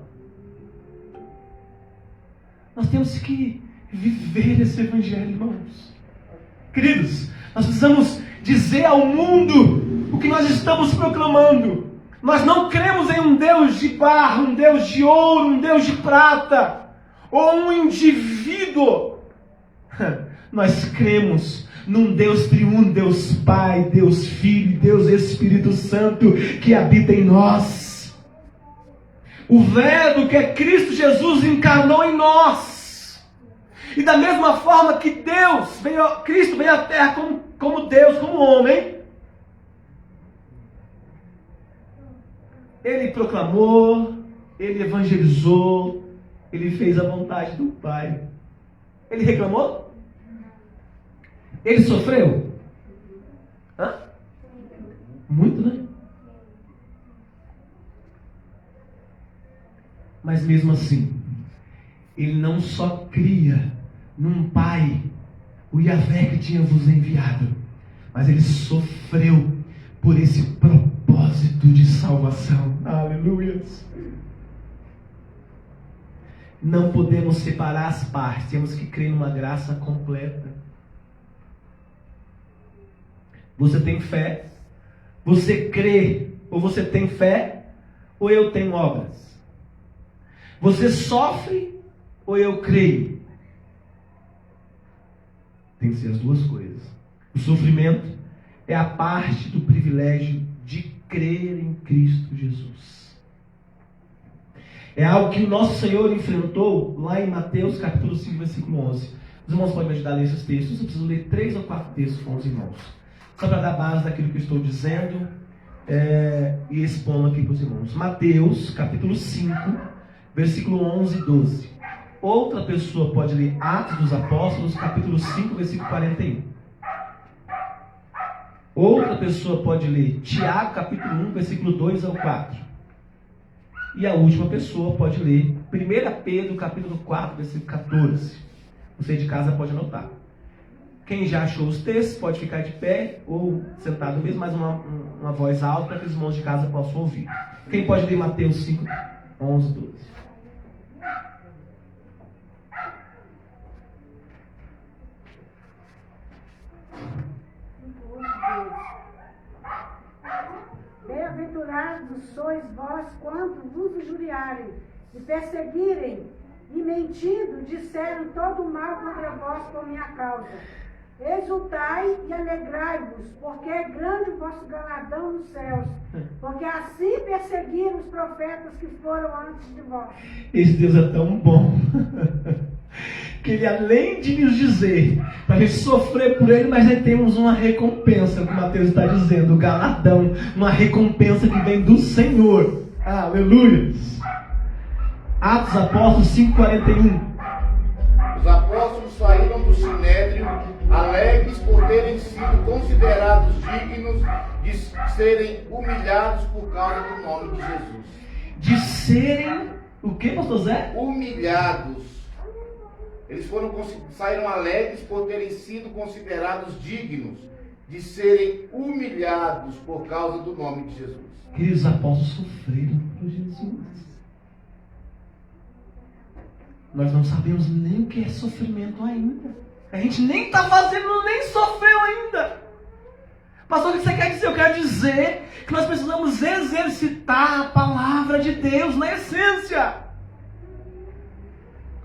Nós temos que viver esse evangelho, irmãos. Queridos, nós precisamos dizer ao mundo o que nós estamos proclamando. Nós não cremos em um Deus de barro, um Deus de ouro, um Deus de prata, ou um indivíduo. Nós cremos num Deus triuno, Deus Pai, Deus Filho, Deus Espírito Santo, que habita em nós. O Verbo, que é Cristo Jesus, encarnou em nós. E da mesma forma que Cristo veio à terra como Deus, como homem, Ele proclamou, Ele evangelizou, Ele fez a vontade do Pai. Ele reclamou? Ele sofreu? Muito, né? Mas mesmo assim, Ele não só cria num Pai, o Yahvé que tinha vos enviado, mas Ele sofreu por esse propósito de salvação. Aleluia! Não podemos separar as partes, temos que crer numa graça completa. Você tem fé? Você crê? Ou você tem fé? Ou eu tenho obras? Você sofre? Ou eu creio? Tem que ser as duas coisas. O sofrimento é a parte do privilégio de crer em Cristo Jesus. É algo que o nosso Senhor enfrentou lá em Mateus capítulo 5, versículo 11. Os irmãos podem me ajudar a ler esses textos. Eu preciso ler 3 ou 4 textos com os irmãos, só para dar base daquilo que eu estou dizendo e expondo aqui para os irmãos. Mateus capítulo 5, versículo 11 e 12. Outra pessoa pode ler Atos dos Apóstolos, capítulo 5, versículo 41. Outra pessoa pode ler Tiago, capítulo 1, versículo 2 ao 4. E a última pessoa pode ler 1 Pedro, capítulo 4, versículo 14. Você de casa pode anotar. Quem já achou os textos pode ficar de pé ou sentado mesmo, mas uma voz alta para que os irmãos de casa possam ouvir. Quem pode ler Mateus 5, 11, 12? Bem-aventurados sois vós quando vos injuriarem e perseguirem e mentindo disseram todo o mal contra vós por minha causa. Exultai e alegrai-vos, porque é grande o vosso galardão nos céus, porque assim perseguiram os profetas que foram antes de vós. Esse Deus é tão bom que Ele, além de nos dizer para a gente sofrer por Ele, mas aí temos uma recompensa, que o Mateus está dizendo, o galardão, uma recompensa que vem do Senhor. Aleluia! Atos Apóstolos 5:41. Os apóstolos saíram do sinédrio alegres por terem sido considerados dignos de serem humilhados por causa do nome de Jesus. De serem, o que, pastor Zé? Humilhados. Eles saíram alegres por terem sido considerados dignos de serem humilhados por causa do nome de Jesus. Queridos, apóstolos sofreram por Jesus. Nós não sabemos nem o que é sofrimento ainda. A gente nem está fazendo, nem sofreu ainda. Pastor, o que você quer dizer? Eu quero dizer que nós precisamos exercitar a palavra de Deus na essência.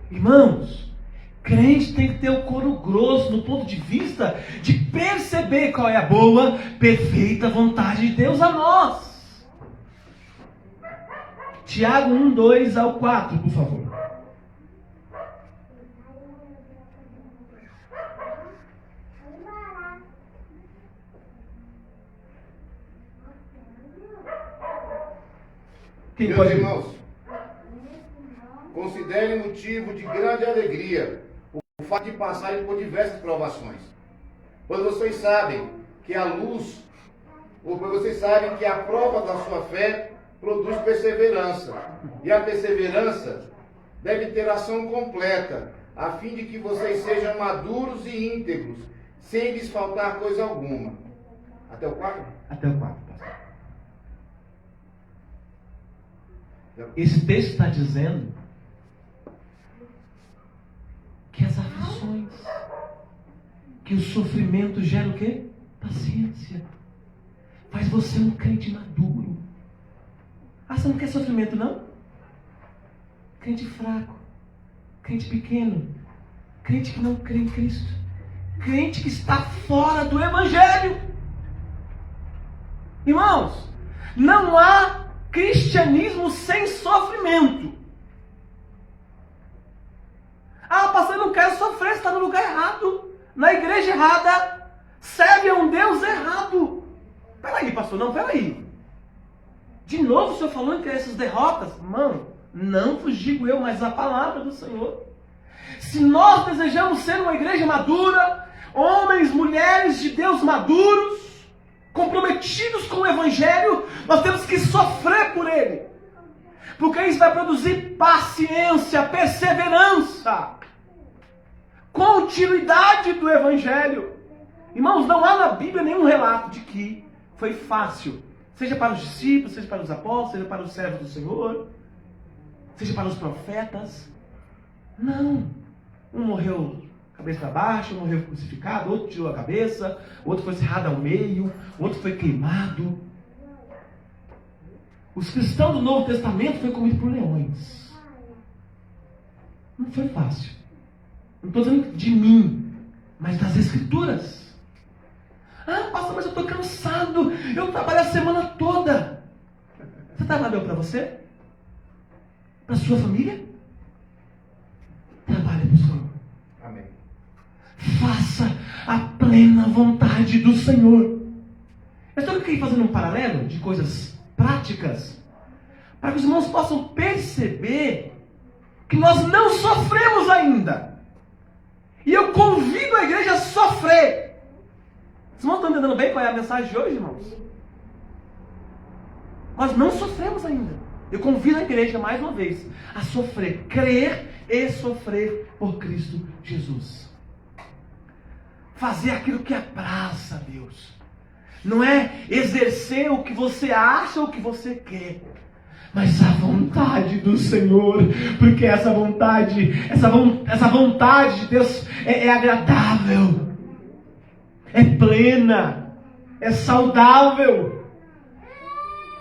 Irmãos, crente tem que ter o couro grosso no ponto de vista de perceber qual é a boa, perfeita vontade de Deus a nós. Tiago 1, 2 ao 4, por favor. Meus irmãos, considerem motivo de grande alegria o fato de passarem por diversas provações, pois vocês sabem que a prova da sua fé produz perseverança, e a perseverança deve ter ação completa, a fim de que vocês sejam maduros e íntegros, sem lhes faltar coisa alguma. Até o 4? Até o 4, pastor. Esse texto está dizendo que as aflições, que o sofrimento gera o quê? Paciência. Faz você um crente maduro. Você não quer sofrimento, não? Crente fraco, crente pequeno, crente que não crê em Cristo, crente que está fora do Evangelho. Irmãos, não há cristianismo sem sofrimento. Pastor, eu não quero sofrer, você está no lugar errado, na igreja errada, serve a um Deus errado. Peraí, pastor, não, peraí. De novo o senhor falando que essas derrotas, mano, não vos digo eu, mas a palavra do Senhor. Se nós desejamos ser uma igreja madura, homens, mulheres de Deus maduros, comprometidos com o Evangelho, nós temos que sofrer por ele. Porque isso vai produzir paciência, perseverança, continuidade do Evangelho. Irmãos, não há na Bíblia nenhum relato de que foi fácil, seja para os discípulos, seja para os apóstolos, seja para os servos do Senhor, seja para os profetas. Não. Um morreu cabeça para baixo, um morreu crucificado, outro tirou a cabeça, outro foi cerrado ao meio, outro foi queimado. Os cristãos do Novo Testamento foram comidos por leões. Não foi fácil. Não estou dizendo de mim, mas das Escrituras. Pastor, mas eu estou cansado. Eu trabalho a semana toda. Você trabalhou para você? Para sua família? Trabalhe para o Senhor. Amém. Faça a plena vontade do Senhor. Eu estou aqui fazendo um paralelo de coisas práticas, para que os irmãos possam perceber que nós não sofremos ainda. E eu convido a igreja a sofrer. Vocês não estão entendendo bem qual é a mensagem de hoje, irmãos? Nós não sofremos ainda. Eu convido a igreja, mais uma vez, a sofrer, crer e sofrer por Cristo Jesus. Fazer aquilo que apraz a Deus. Não é exercer o que você acha ou o que você quer, mas a vontade do Senhor, porque essa vontade de Deus é agradável, é plena, é saudável.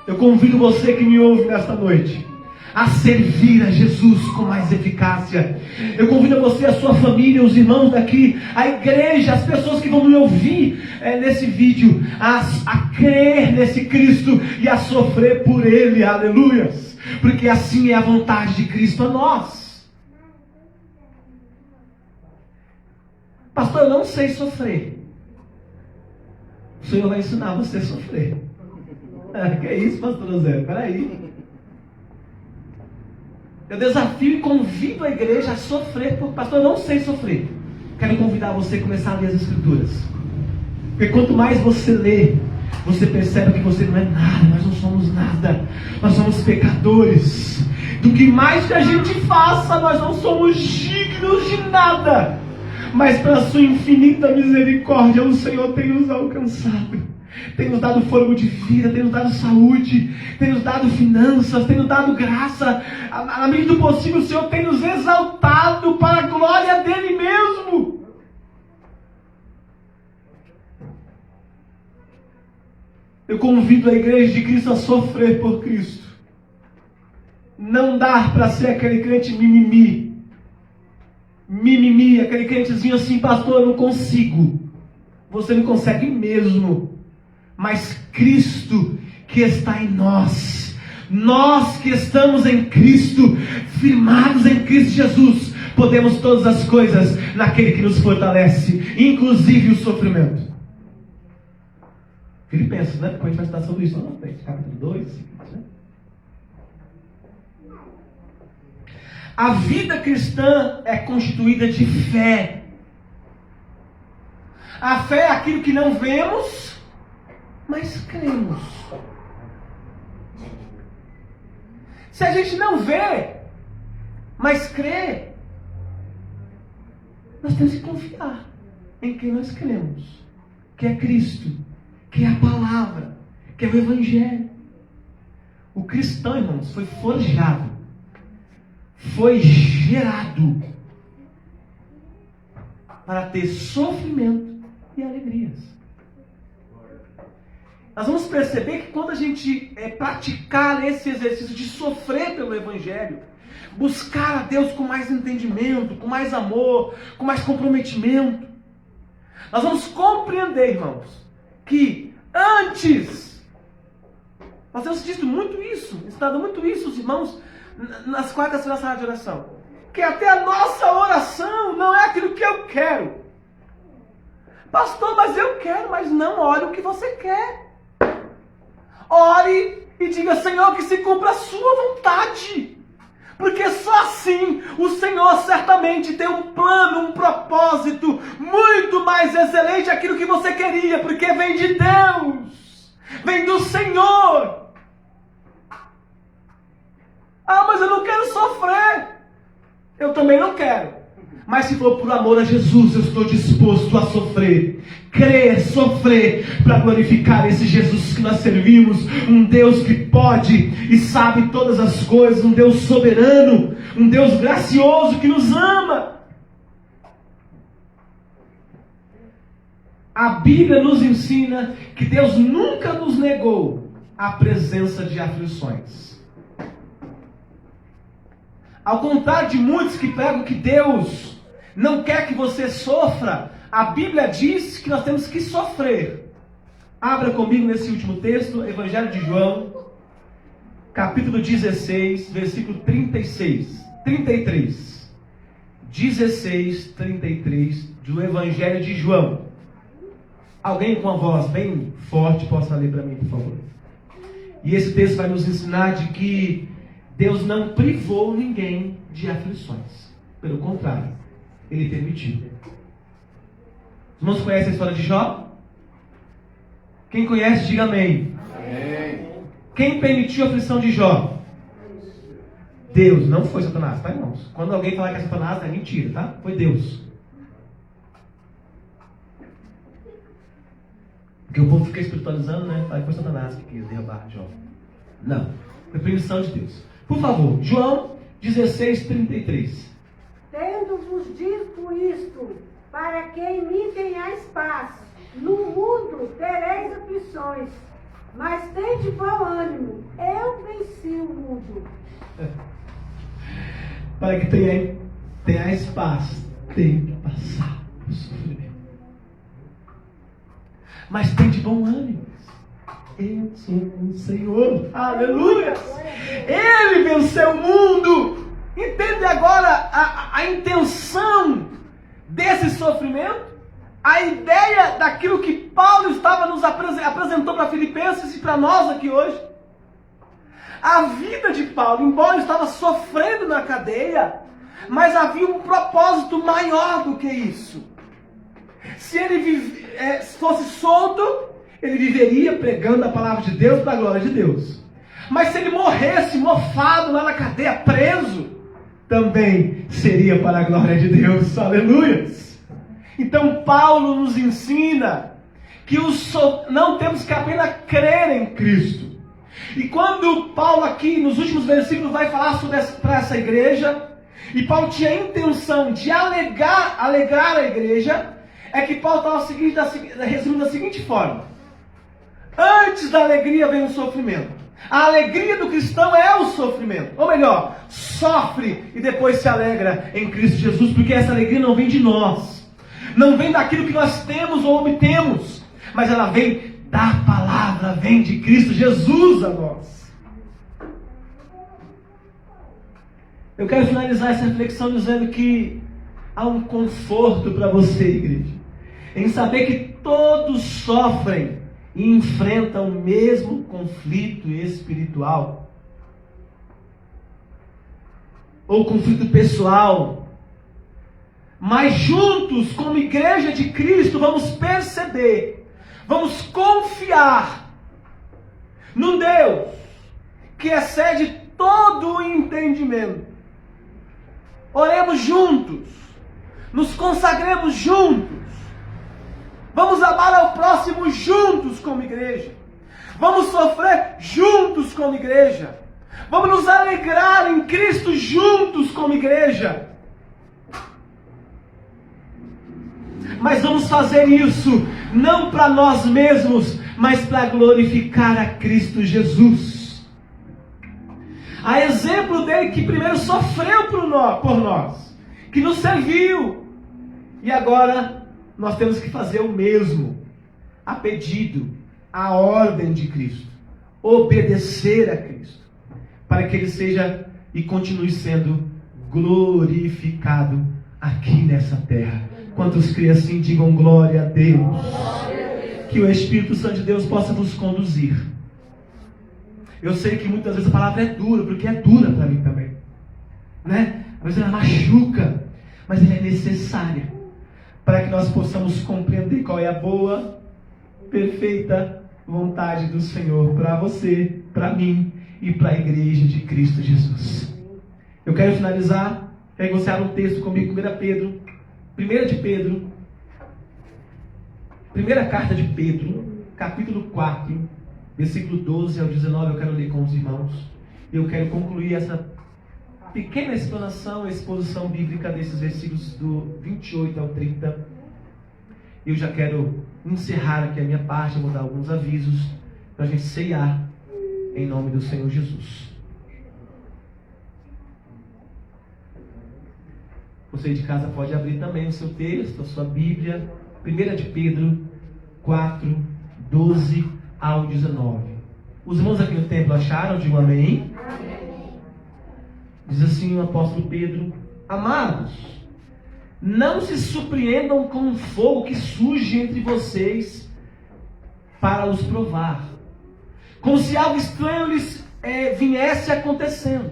Eu convido você que me ouve nesta noite a servir a Jesus com mais eficácia. Eu convido você, a sua família, os irmãos daqui, a igreja, as pessoas que vão me ouvir nesse vídeo, a crer nesse Cristo e a sofrer por Ele, aleluias, porque assim é a vontade de Cristo a nós. Pastor, eu não sei sofrer. O Senhor vai ensinar você a sofrer. Que é isso, pastor Zé? Peraí. Eu desafio e convido a igreja a sofrer. Pastor, eu não sei sofrer. Quero convidar você a começar a ler as Escrituras. Porque quanto mais você lê, você percebe que você não é nada. Nós não somos nada. Nós somos pecadores. Do que mais que a gente faça, nós não somos dignos de nada. Mas pela sua infinita misericórdia, o Senhor tem nos alcançado. Tem nos dado fôlego de vida, tem nos dado saúde, tem nos dado finanças, tem nos dado graça. Na medida do possível, o Senhor tem nos exaltado para a glória dEle mesmo. Eu convido a igreja de Cristo a sofrer por Cristo. Não dá para ser aquele crente mimimi. Mimimi, aquele crentezinho assim, pastor, eu não consigo. Você não consegue mesmo. Mas Cristo que está em nós, nós que estamos em Cristo, firmados em Cristo Jesus, podemos todas as coisas naquele que nos fortalece, inclusive o sofrimento. Filipenses, né? Depois a gente vai estudar sobre isso lá na frente, capítulo 2, né? A vida cristã é constituída de fé. A fé é aquilo que não vemos, mas cremos. Se a gente não vê, mas crê, nós temos que confiar em quem nós cremos, que é Cristo, que é a palavra, que é o Evangelho. O cristão, irmãos, foi forjado, foi gerado para ter sofrimento e alegrias. Nós vamos perceber que quando a gente praticar esse exercício de sofrer pelo Evangelho, buscar a Deus com mais entendimento, com mais amor, com mais comprometimento, nós vamos compreender, irmãos, que antes, nós temos dito muito isso, estudado muito isso, os irmãos, nas quartas-feiras da sala de oração, que até a nossa oração não é aquilo que eu quero. Pastor, mas eu quero, mas não ore o que você quer. Ore e diga, Senhor, que se cumpra a sua vontade. Porque só assim o Senhor certamente tem um plano, um propósito muito mais excelente aquilo que você queria, porque vem de Deus, vem do Senhor. Ah, mas eu não quero sofrer. Eu também não quero. Mas se for por amor a Jesus, eu estou disposto a sofrer. Crer, sofrer, para glorificar esse Jesus que nós servimos. Um Deus que pode e sabe todas as coisas. Um Deus soberano. Um Deus gracioso que nos ama. A Bíblia nos ensina que Deus nunca nos negou a presença de aflições. Ao contrário de muitos que pregam que Deus não quer que você sofra, a Bíblia diz que nós temos que sofrer. Abra comigo nesse último texto, Evangelho de João, capítulo 16, versículo 33. 16, 33, do Evangelho de João. Alguém com uma voz bem forte possa ler para mim, por favor. E esse texto vai nos ensinar de que Deus não privou ninguém de aflições. Pelo contrário, Ele permitiu. Os irmãos conhecem a história de Jó? Quem conhece, diga amém. Amém. Quem permitiu a aflição de Jó? Deus, não foi Satanás, tá, irmãos? Quando alguém falar que é Satanás, é mentira, tá? Foi Deus. Porque o povo fica espiritualizando, né? Fala que foi Satanás que quis derrubar Jó. Não, foi permissão de Deus. Por favor, João 16:33. Tendo-vos dito isto, para que em mim tenhais paz, no mundo tereis aflições, mas tende bom ânimo, eu venci o mundo. Para que tenhais paz, tem que passar por sofrimento. Mas tem de bom ânimo. Eu sou o Senhor. Aleluia! Ele venceu o mundo. Entende agora a intenção desse sofrimento? A ideia daquilo que Paulo estava nos apresentou para Filipenses e para nós aqui hoje? A vida de Paulo, embora ele estava sofrendo na cadeia, mas havia um propósito maior do que isso. Se ele fosse solto, ele viveria pregando a palavra de Deus para a glória de Deus. Mas se ele morresse mofado lá na cadeia, preso, também seria para a glória de Deus. Aleluia! Então Paulo nos ensina que não temos que apenas crer em Cristo. E quando Paulo aqui nos últimos versículos vai falar para essa igreja, e Paulo tinha a intenção de alegrar a igreja, é que Paulo estava resumindo da seguinte forma: antes da alegria vem o sofrimento. A alegria do cristão é o sofrimento. Ou melhor, sofre e depois se alegra em Cristo Jesus, porque essa alegria não vem de nós, não vem daquilo que nós temos ou obtemos, mas ela vem da palavra, vem de Cristo Jesus a nós. Eu quero finalizar essa reflexão dizendo que há um conforto para você, igreja, em saber que todos sofrem e enfrentam o mesmo conflito espiritual ou conflito pessoal, mas juntos, como igreja de Cristo, vamos perceber, vamos confiar num Deus que excede todo o entendimento. Oremos juntos, nos consagremos juntos, vamos amar ao próximo juntos como igreja, vamos sofrer juntos como igreja, vamos nos alegrar em Cristo juntos como igreja. Mas vamos fazer isso não para nós mesmos, mas para glorificar a Cristo Jesus. A exemplo dele que primeiro sofreu por nós, que nos serviu, e agora nós temos que fazer o mesmo, a pedido, a ordem de Cristo, obedecer a Cristo, para que ele seja e continue sendo glorificado aqui nessa terra. Quantos creem assim, digam glória a Deus. Que o Espírito Santo de Deus possa nos conduzir. Eu sei que muitas vezes a palavra é dura, porque é dura para mim também, né? Às vezes ela machuca, mas ela é necessária para que nós possamos compreender qual é a boa, perfeita vontade do Senhor para você, para mim e para a igreja de Cristo Jesus. Eu quero finalizar, quero que você abra um texto comigo, 1 de Pedro, primeira carta de Pedro, capítulo 4, versículo 12 ao 19, eu quero ler com os irmãos. Eu quero concluir essa pequena exposição bíblica desses versículos do 28 ao 30. Eu já quero encerrar aqui a minha parte, eu vou dar alguns avisos para a gente ceiar em nome do Senhor Jesus. Você de casa pode abrir também o seu texto, a sua Bíblia, 1 de Pedro 4, 12 ao 19. Os irmãos aqui no templo acharam? Digam amém. Diz assim o apóstolo Pedro: amados, não se surpreendam com o fogo que surge entre vocês para os provar, como se algo estranho lhes viesse acontecendo,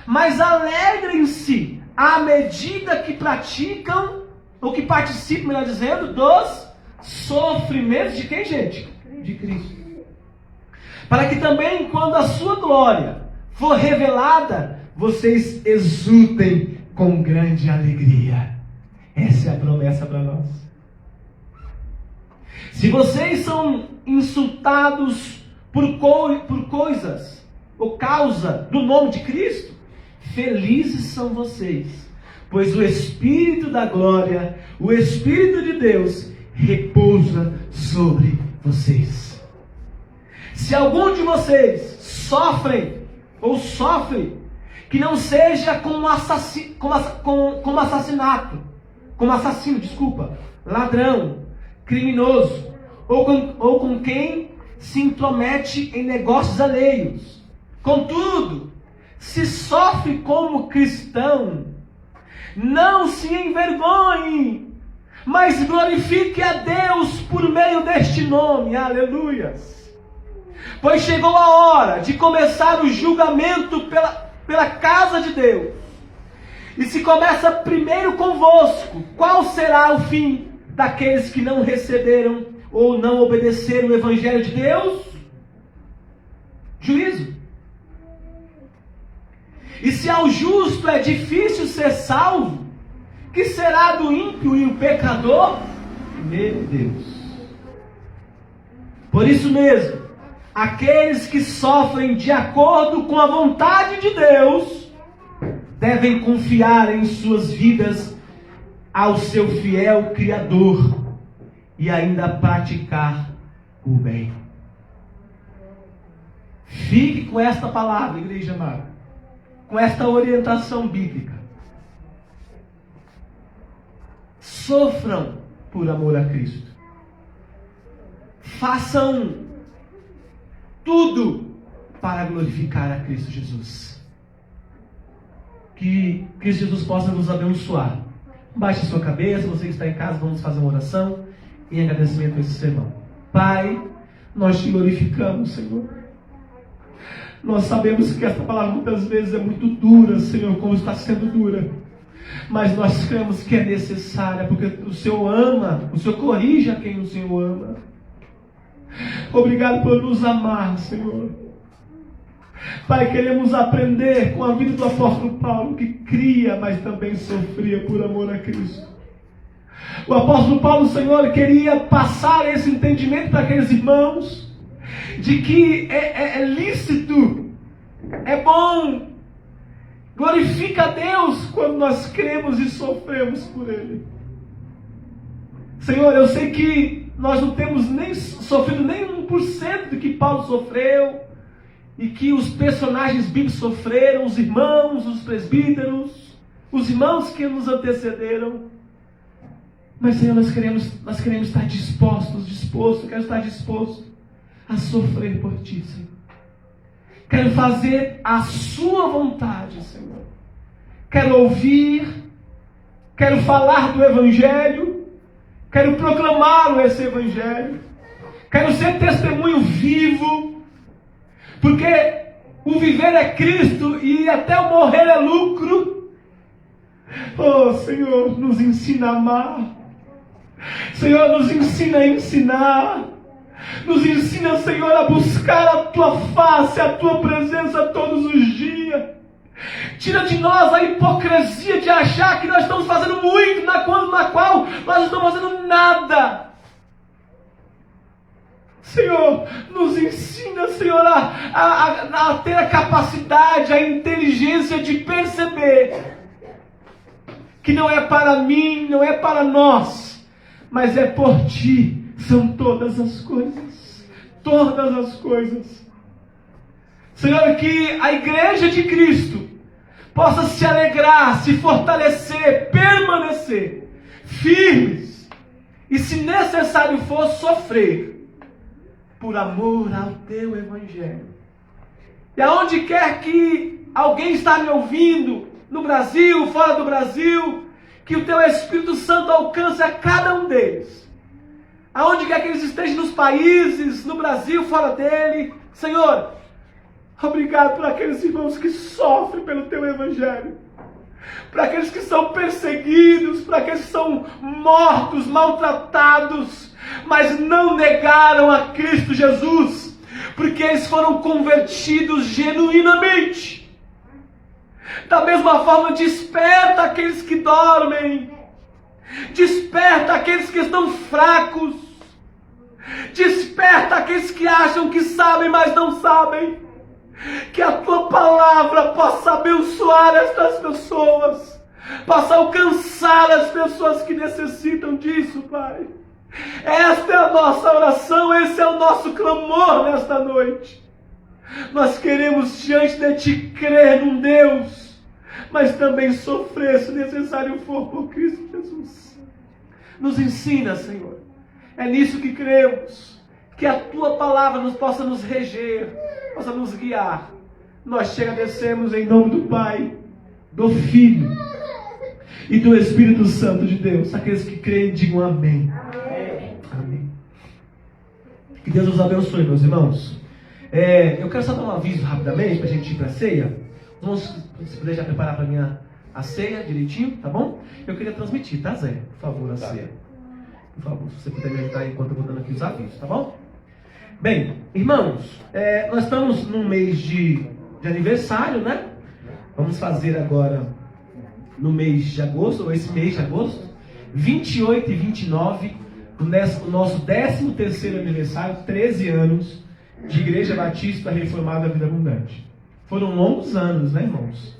mas alegrem-se à medida que praticam, ou que participam, melhor dizendo, dos sofrimentos de quem, gente? de Cristo. Para que também, quando a sua glória for revelada, vocês exultem com grande alegria. Essa é a promessa para nós. Se vocês são insultados por coisas ou causa do nome de Cristo, felizes são vocês, pois o Espírito da glória, o Espírito de Deus, repousa sobre vocês. Se algum de vocês sofre, que não seja como assassino, ladrão, criminoso, ou com quem se intromete em negócios alheios. Contudo, se sofre como cristão, não se envergonhe, mas glorifique a Deus por meio deste nome. Aleluias! Pois chegou a hora de começar o julgamento pela casa de Deus. E se começa primeiro convosco, qual será o fim daqueles que não receberam ou não obedeceram o Evangelho de Deus? Juízo. E se ao justo é difícil ser salvo, que será do ímpio e o pecador? Meu Deus. Por isso mesmo, aqueles que sofrem de acordo com a vontade de Deus devem confiar em suas vidas ao seu fiel Criador e ainda praticar o bem. Fique com esta palavra, igreja amada, com esta orientação bíblica. Sofram por amor a Cristo. Façam tudo para glorificar a Cristo Jesus. Que Cristo Jesus possa nos abençoar. Baixe sua cabeça, você que está em casa, vamos fazer uma oração em agradecimento a esse sermão. Pai, nós te glorificamos, Senhor. Nós sabemos que esta palavra muitas vezes é muito dura, Senhor, como está sendo dura. Mas nós cremos que é necessária, porque o Senhor ama, o Senhor corrige a quem o Senhor ama. Obrigado por nos amar, Senhor. Pai, queremos aprender com a vida do apóstolo Paulo, que cria, mas também sofria por amor a Cristo. O apóstolo Paulo, Senhor, queria passar esse entendimento para aqueles irmãos, de que é lícito, é bom, glorifica a Deus quando nós cremos e sofremos por Ele. Senhor, eu sei que nós não temos nem sofrido nem 1% do que Paulo sofreu, e que os personagens bíblicos sofreram, os irmãos, os presbíteros, os irmãos que nos antecederam. Mas, Senhor, nós queremos estar quero estar disposto a sofrer por Ti, Senhor. Quero fazer a Sua vontade, Senhor. Quero ouvir, quero falar do Evangelho, quero proclamar esse Evangelho, quero ser testemunho vivo, porque o viver é Cristo e até o morrer é lucro. Oh, Senhor, nos ensina a amar. Senhor, nos ensina a ensinar. Nos ensina, Senhor, a buscar a Tua face, a Tua presença todos os dias. Tira de nós a hipocrisia de achar que nós estamos fazendo muito, na qual nós não estamos fazendo nada. Senhor, nos ensina, Senhor, a ter a capacidade, a inteligência de perceber que não é para mim, não é para nós, mas é por Ti. São todas as coisas. Todas as coisas. Senhor, que a igreja de Cristo possa se alegrar, se fortalecer, permanecer firmes e, se necessário for, sofrer por amor ao Teu Evangelho. E aonde quer que alguém está me ouvindo, no Brasil, fora do Brasil, que o Teu Espírito Santo alcance a cada um deles. Aonde quer que eles estejam nos países, no Brasil, fora dele. Senhor, obrigado por aqueles irmãos que sofrem pelo Teu Evangelho. para aqueles que são perseguidos, para aqueles que são mortos, maltratados, mas não negaram a Cristo Jesus, porque eles foram convertidos genuinamente. Da mesma forma, desperta aqueles que dormem, desperta aqueles que estão fracos, desperta aqueles que acham que sabem, mas não sabem. Que a tua palavra possa abençoar estas pessoas, possa alcançar as pessoas que necessitam disso, Pai. Esta é a nossa oração, esse é o nosso clamor nesta noite. Nós queremos diante de Ti crer num Deus, mas também sofrer, se necessário for, por Cristo Jesus. Nos ensina, Senhor. É nisso que cremos, que a Tua palavra possa nos reger, possa nos guiar. Nós te agradecemos em nome do Pai, do Filho e do Espírito Santo de Deus. Aqueles que creem, digam amém. Amém. Amém. Que Deus nos abençoe, meus irmãos. Eu quero só dar um aviso rapidamente para a gente ir para a ceia. Vamos, se puder já preparar para mim a ceia direitinho, tá bom? Eu queria transmitir, tá, Zé? Por favor, a ceia. Por favor, se você puder me ajudar enquanto eu vou dando aqui os avisos, tá bom? Bem, irmãos, nós estamos num mês de aniversário, né? Vamos fazer agora no mês de agosto, ou esse mês de agosto, 28 e 29, o nosso 13º aniversário, 13 anos de Igreja Batista Reformada Vida Abundante. Foram longos anos, né, irmãos?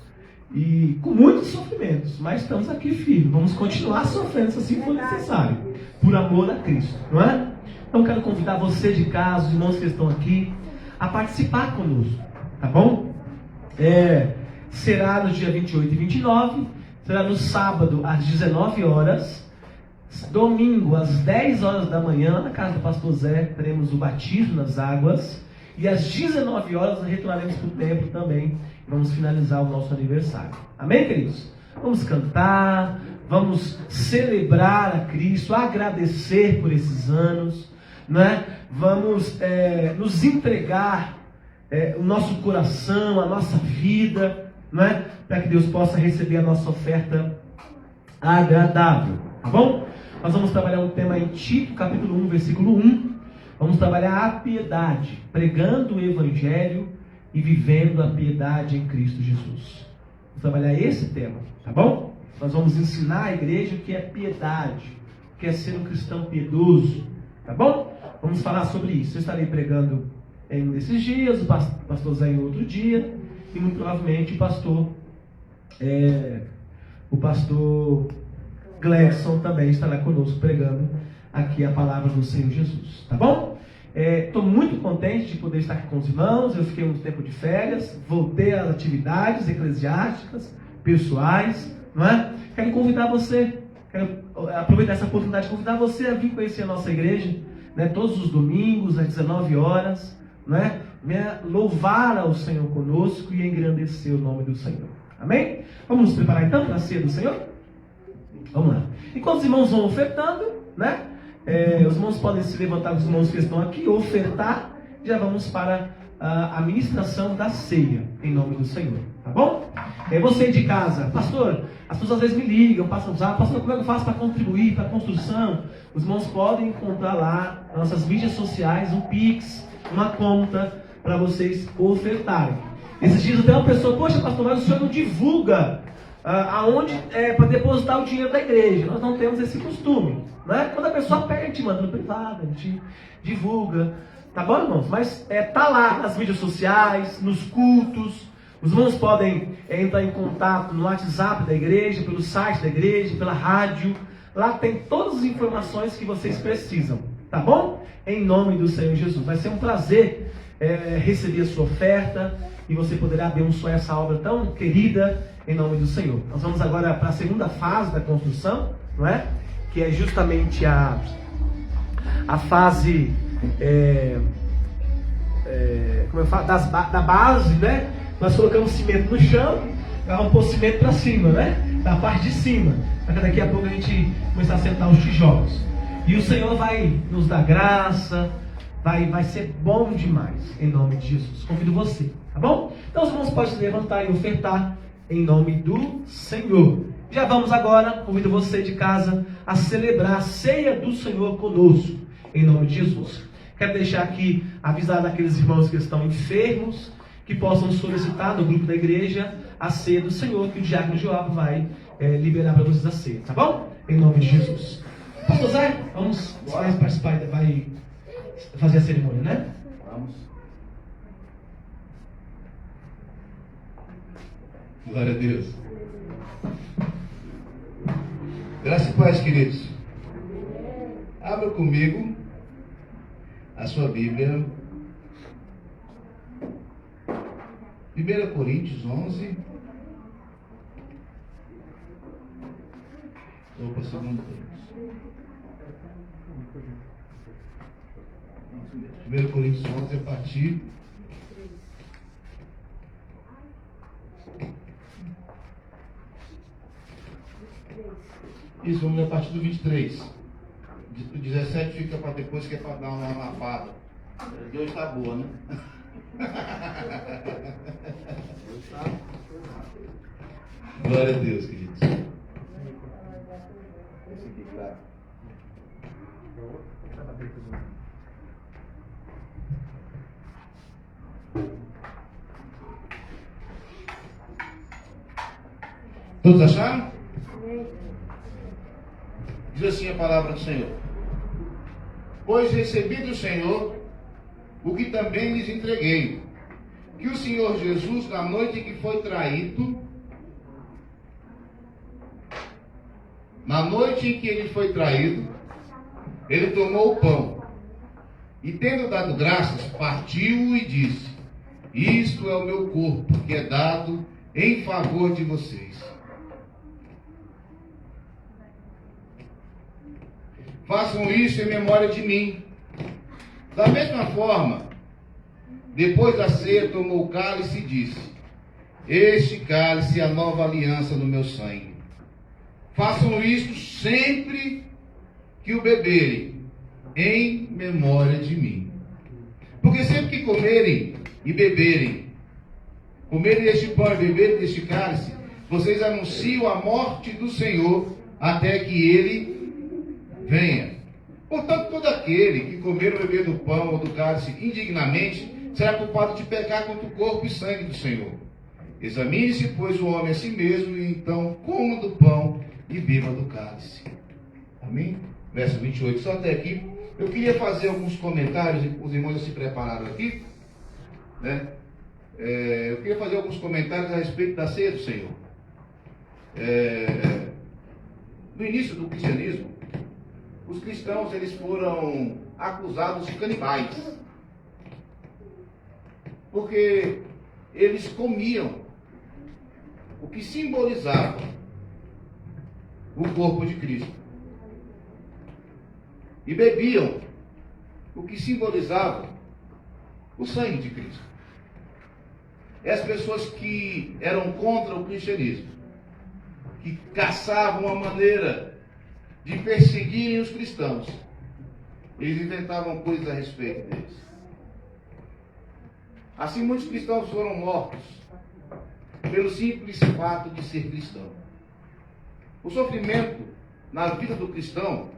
E com muitos sofrimentos, mas estamos aqui firmes. Vamos continuar sofrendo se assim for necessário, por amor a Cristo, não é? Então quero convidar você de casa, os irmãos que estão aqui, a participar conosco, tá bom? Será no dia 28 e 29, será no sábado às 19 horas, domingo às 10 horas da manhã, na casa do pastor Zé, teremos o batismo nas águas, e às 19 horas retornaremos para o templo também, e vamos finalizar o nosso aniversário. Amém, queridos? Vamos cantar, vamos celebrar a Cristo, agradecer por esses anos, né? Vamos nos entregar o nosso coração, a nossa vida, né? Para que Deus possa receber a nossa oferta agradável, tá bom? Nós vamos trabalhar um tema em Tito, capítulo 1, versículo 1. Vamos trabalhar a piedade, pregando o Evangelho e vivendo a piedade em Cristo Jesus. Vamos trabalhar esse tema, tá bom? Nós vamos ensinar a igreja o que é piedade, o que é ser um cristão piedoso, tá bom? Vamos falar sobre isso. Eu estarei pregando em um desses dias, o pastor Zé em outro dia, e muito provavelmente o pastor Gleison também estará conosco pregando aqui a palavra do Senhor Jesus, tá bom? Estou muito contente de poder estar aqui com os irmãos. Eu fiquei um tempo de férias, voltei às atividades eclesiásticas, pessoais, não é? Quero convidar você, quero aproveitar essa oportunidade de convidar você a vir conhecer a nossa igreja, né? Todos os domingos às 19 horas, né? Louvar ao Senhor conosco e engrandecer o nome do Senhor. Amém? Vamos nos preparar então para a ceia do Senhor? Vamos lá. Enquanto os irmãos vão ofertando, né? Os irmãos podem se levantar, os irmãos que estão aqui, ofertar. Já vamos para a ministração da ceia, em nome do Senhor. Tá bom? Você de casa, pastor, as pessoas às vezes me ligam, pastor, como é que eu faço para contribuir para a construção? Os irmãos podem encontrar lá nas nossas mídias sociais um Pix, uma conta para vocês ofertarem. Esses dias até uma pessoa, poxa pastor, mas o senhor não divulga aonde para depositar o dinheiro da igreja. Nós não temos esse costume, né? Quando a pessoa pega, a gente manda no privado, a gente divulga, tá bom, irmãos? Mas tá lá nas mídias sociais, nos cultos. Os irmãos podem entrar em contato no WhatsApp da igreja, pelo site da igreja, pela rádio. Lá tem todas as informações que vocês precisam, tá bom? Em nome do Senhor Jesus. Vai ser um prazer receber a sua oferta e você poderá abençoar essa obra tão querida em nome do Senhor. Nós vamos agora para a segunda fase da construção, não é? Que é justamente a fase como eu falo, da base, né? Nós colocamos cimento no chão, vamos pôr cimento para cima, né? Da parte de cima, para que daqui a pouco a gente começar a sentar os tijolos. E o Senhor vai nos dar graça, vai ser bom demais, em nome de Jesus. Convido você, tá bom? Então os irmãos podem se levantar e ofertar em nome do Senhor. Já vamos agora, convido você de casa a celebrar a ceia do Senhor conosco, em nome de Jesus. Quero deixar aqui avisado aqueles irmãos que estão enfermos, que possam solicitar no grupo da igreja a ceia do Senhor, que o diácono Joab vai liberar para vocês a ceia, tá bom? Em nome de Jesus. Pastor Zé, vamos, você vai participar, vai fazer a cerimônia, né? Vamos. Glória a Deus. Graça e paz, queridos. Abra comigo a sua Bíblia. 1 Coríntios 11. Opa, 2 1 Coríntios 11, a partir isso, vamos ler a partir do 23. O 17 fica para depois, que é para dar uma lapada. De hoje está boa, né? Glória a Deus, queridos. Todos acharam? Diz assim a palavra do Senhor: pois recebi do Senhor o que também lhes entreguei, que o Senhor Jesus, na noite em que foi traído, ele tomou o pão e, tendo dado graças, partiu e disse: isto é o meu corpo, que é dado em favor de vocês. Façam isso em memória de mim. Da mesma forma, depois da ceia, tomou o cálice e disse: este cálice é a nova aliança no meu sangue. Façam isto sempre que o beberem, em memória de mim. Porque sempre que comerem este pão e beberem deste cálice, vocês anunciam a morte do Senhor até que ele venha. Portanto, todo aquele que comer ou beber do pão ou do cálice indignamente será culpado de pecar contra o corpo e sangue do Senhor. Examine-se, pois, o homem a si mesmo, e então coma do pão e beba do cálice. Amém? Verso 28, só até aqui. Eu queria fazer alguns comentários, os irmãos já se prepararam aqui, né? Eu queria fazer alguns comentários a respeito da ceia do Senhor. No início do cristianismo, os cristãos, eles foram acusados de canibais, porque eles comiam o que simbolizava o corpo de Cristo e bebiam o que simbolizava o sangue de Cristo. E as pessoas que eram contra o cristianismo, que caçavam uma maneira de perseguirem os cristãos, eles inventavam coisas a respeito deles. Assim, muitos cristãos foram mortos pelo simples fato de ser cristão. O sofrimento na vida do cristão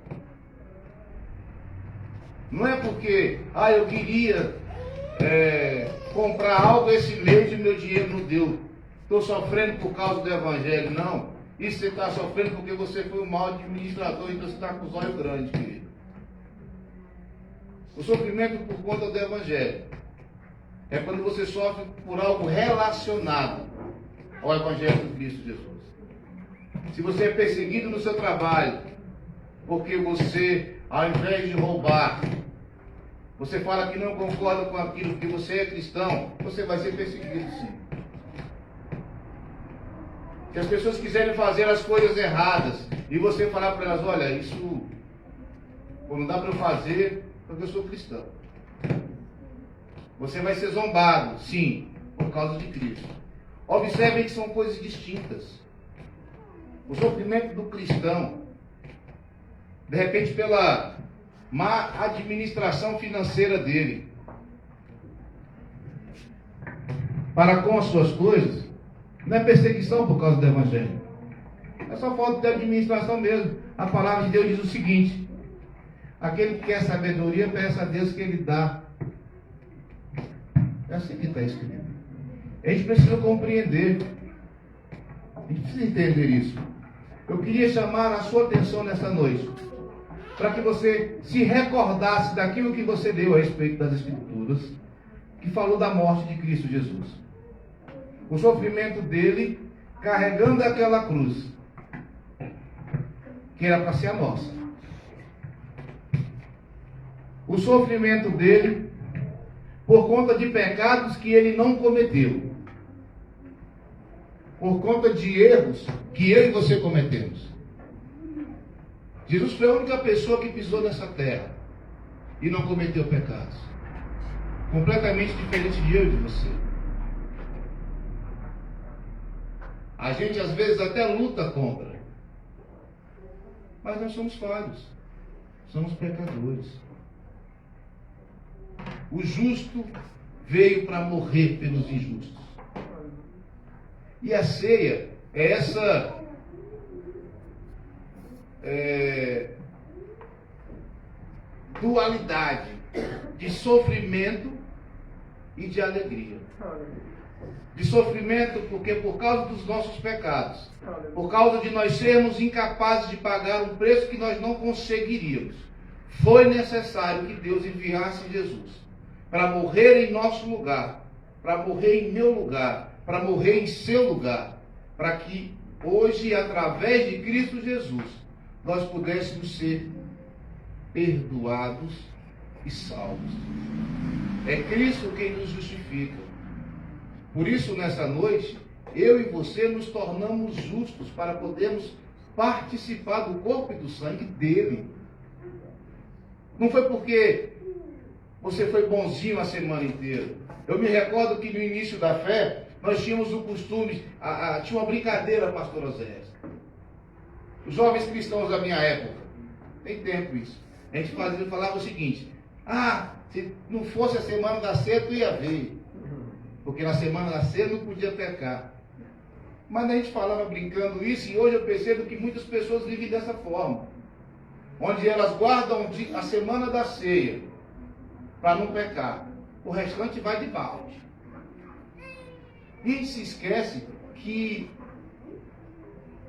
não é porque, eu queria comprar algo esse mês e meu dinheiro não deu, estou sofrendo por causa do evangelho. Não. Isso você está sofrendo porque você foi um mau administrador, então você está com os olhos grandes, querido. O sofrimento por conta do evangelho é quando você sofre por algo relacionado ao evangelho de Cristo Jesus. Se você é perseguido no seu trabalho, porque você, ao invés de roubar, você fala que não concorda com aquilo, porque você é cristão, você vai ser perseguido sim. Se as pessoas quiserem fazer as coisas erradas e você falar para elas: olha, isso não dá para eu fazer porque eu sou cristão, você vai ser zombado, sim, por causa de Cristo. Observem que são coisas distintas. O sofrimento do cristão, de repente, pela má administração financeira dele, para com as suas coisas, Não é perseguição por causa do Evangelho. É só falta de administração mesmo. A palavra de Deus diz o seguinte: aquele que quer sabedoria, peça a Deus que Ele dá. É assim que está escrito. A gente precisa compreender. A gente precisa entender isso. Eu queria chamar a sua atenção nessa noite, para que você se recordasse daquilo que você deu a respeito das Escrituras, que falou da morte de Cristo Jesus. O sofrimento dele, carregando aquela cruz, que era para ser a nossa. O sofrimento dele, por conta de pecados que ele não cometeu. Por conta de erros que eu e você cometemos. Jesus foi a única pessoa que pisou nessa terra e não cometeu pecados. Completamente diferente de eu e de você. A gente às vezes até luta contra. Mas nós somos falhos. Somos pecadores. O justo veio para morrer pelos injustos. E a ceia é essa dualidade de sofrimento e de alegria. De sofrimento porque por causa dos nossos pecados, por causa de nós sermos incapazes de pagar um preço que nós não conseguiríamos, foi necessário que Deus enviasse Jesus para morrer em nosso lugar, para morrer em meu lugar, para morrer em seu lugar, para que hoje, através de Cristo Jesus, nós pudéssemos ser perdoados e salvos. É Cristo quem nos justifica. Por isso, nessa noite, eu e você nos tornamos justos para podermos participar do corpo e do sangue dele. Não foi porque você foi bonzinho a semana inteira. Eu me recordo que no início da fé, nós tínhamos o costume, tinha uma brincadeira, pastor Oséias. Os jovens cristãos da minha época, tem tempo isso, a gente falava o seguinte: se não fosse a semana da ceia, tu ia ver. Porque na semana da ceia não podia pecar. Mas a gente falava brincando isso, e hoje eu percebo que muitas pessoas vivem dessa forma. Onde elas guardam a semana da ceia para não pecar. O restante vai de balde. E se esquece que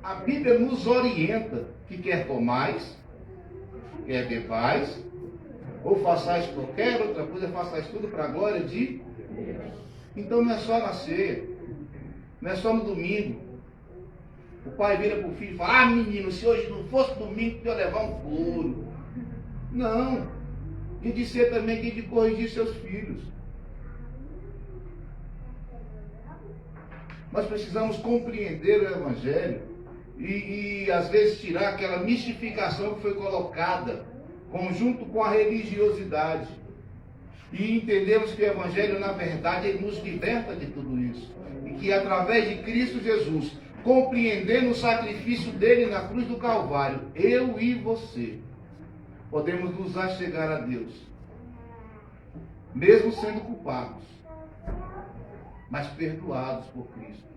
a Bíblia nos orienta que quer comais, quer bebais, ou façais qualquer outra coisa, façais tudo para a glória de Deus. Então não é só na ceia, não é só no domingo. O pai vira para o filho e fala: menino, se hoje não fosse domingo, tu ia levar um couro. Não. E de ser também tem de corrigir seus filhos. Nós precisamos compreender o Evangelho e às vezes tirar aquela mistificação que foi colocada junto com a religiosidade. E entendemos que o Evangelho, na verdade, ele nos liberta de tudo isso. E que através de Cristo Jesus, compreendendo o sacrifício dele na cruz do Calvário, eu e você podemos nos achegar a Deus, mesmo sendo culpados, mas perdoados por Cristo.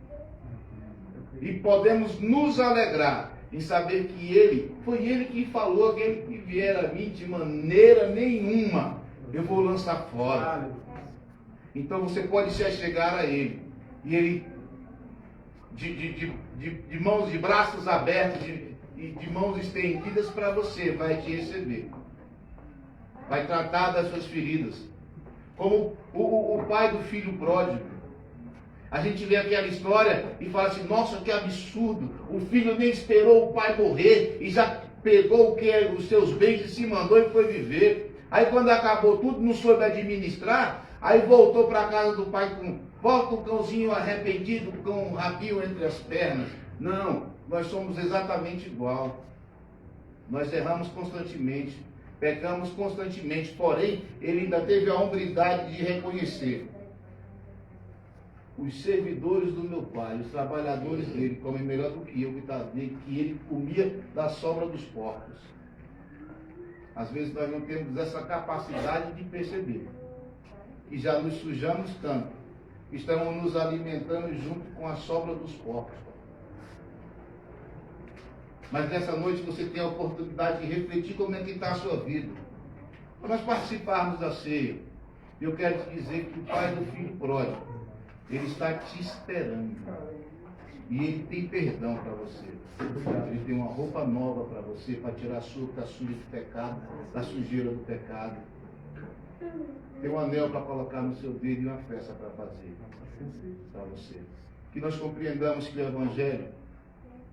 E podemos nos alegrar em saber que foi Ele que falou: aquele que vier a mim, de maneira nenhuma eu vou lançar fora. Então você pode se achegar a Ele, e Ele, de mãos, de braços abertos, de mãos estendidas para você, vai te receber. Vai tratar das suas feridas. Como o pai do filho pródigo. A gente lê aquela história e fala assim: nossa, que absurdo. O filho nem esperou o pai morrer e já pegou os seus bens e se mandou e foi viver. Aí quando acabou tudo, não soube administrar, aí voltou para a casa do pai volta o cãozinho arrependido com um rabinho entre as pernas. Não, nós somos exatamente igual. Nós erramos constantemente, pecamos constantemente, porém, ele ainda teve a hombridade de reconhecer: os servidores do meu pai, os trabalhadores dele, comem melhor do que eu, que ele comia da sobra dos porcos. Às vezes nós não temos essa capacidade de perceber que já nos sujamos tanto estamos nos alimentando junto com a sobra dos porcos. Mas nessa noite você tem a oportunidade de refletir como é que está a sua vida. Para nós participarmos da ceia, eu quero te dizer que o pai do filho pródigo, ele está te esperando. E ele tem perdão para você. Ele tem uma roupa nova para você, para tirar a sua da suja do pecado, da sujeira do pecado. Tem um anel para colocar no seu dedo e uma festa para fazer para você. Que nós compreendamos que o Evangelho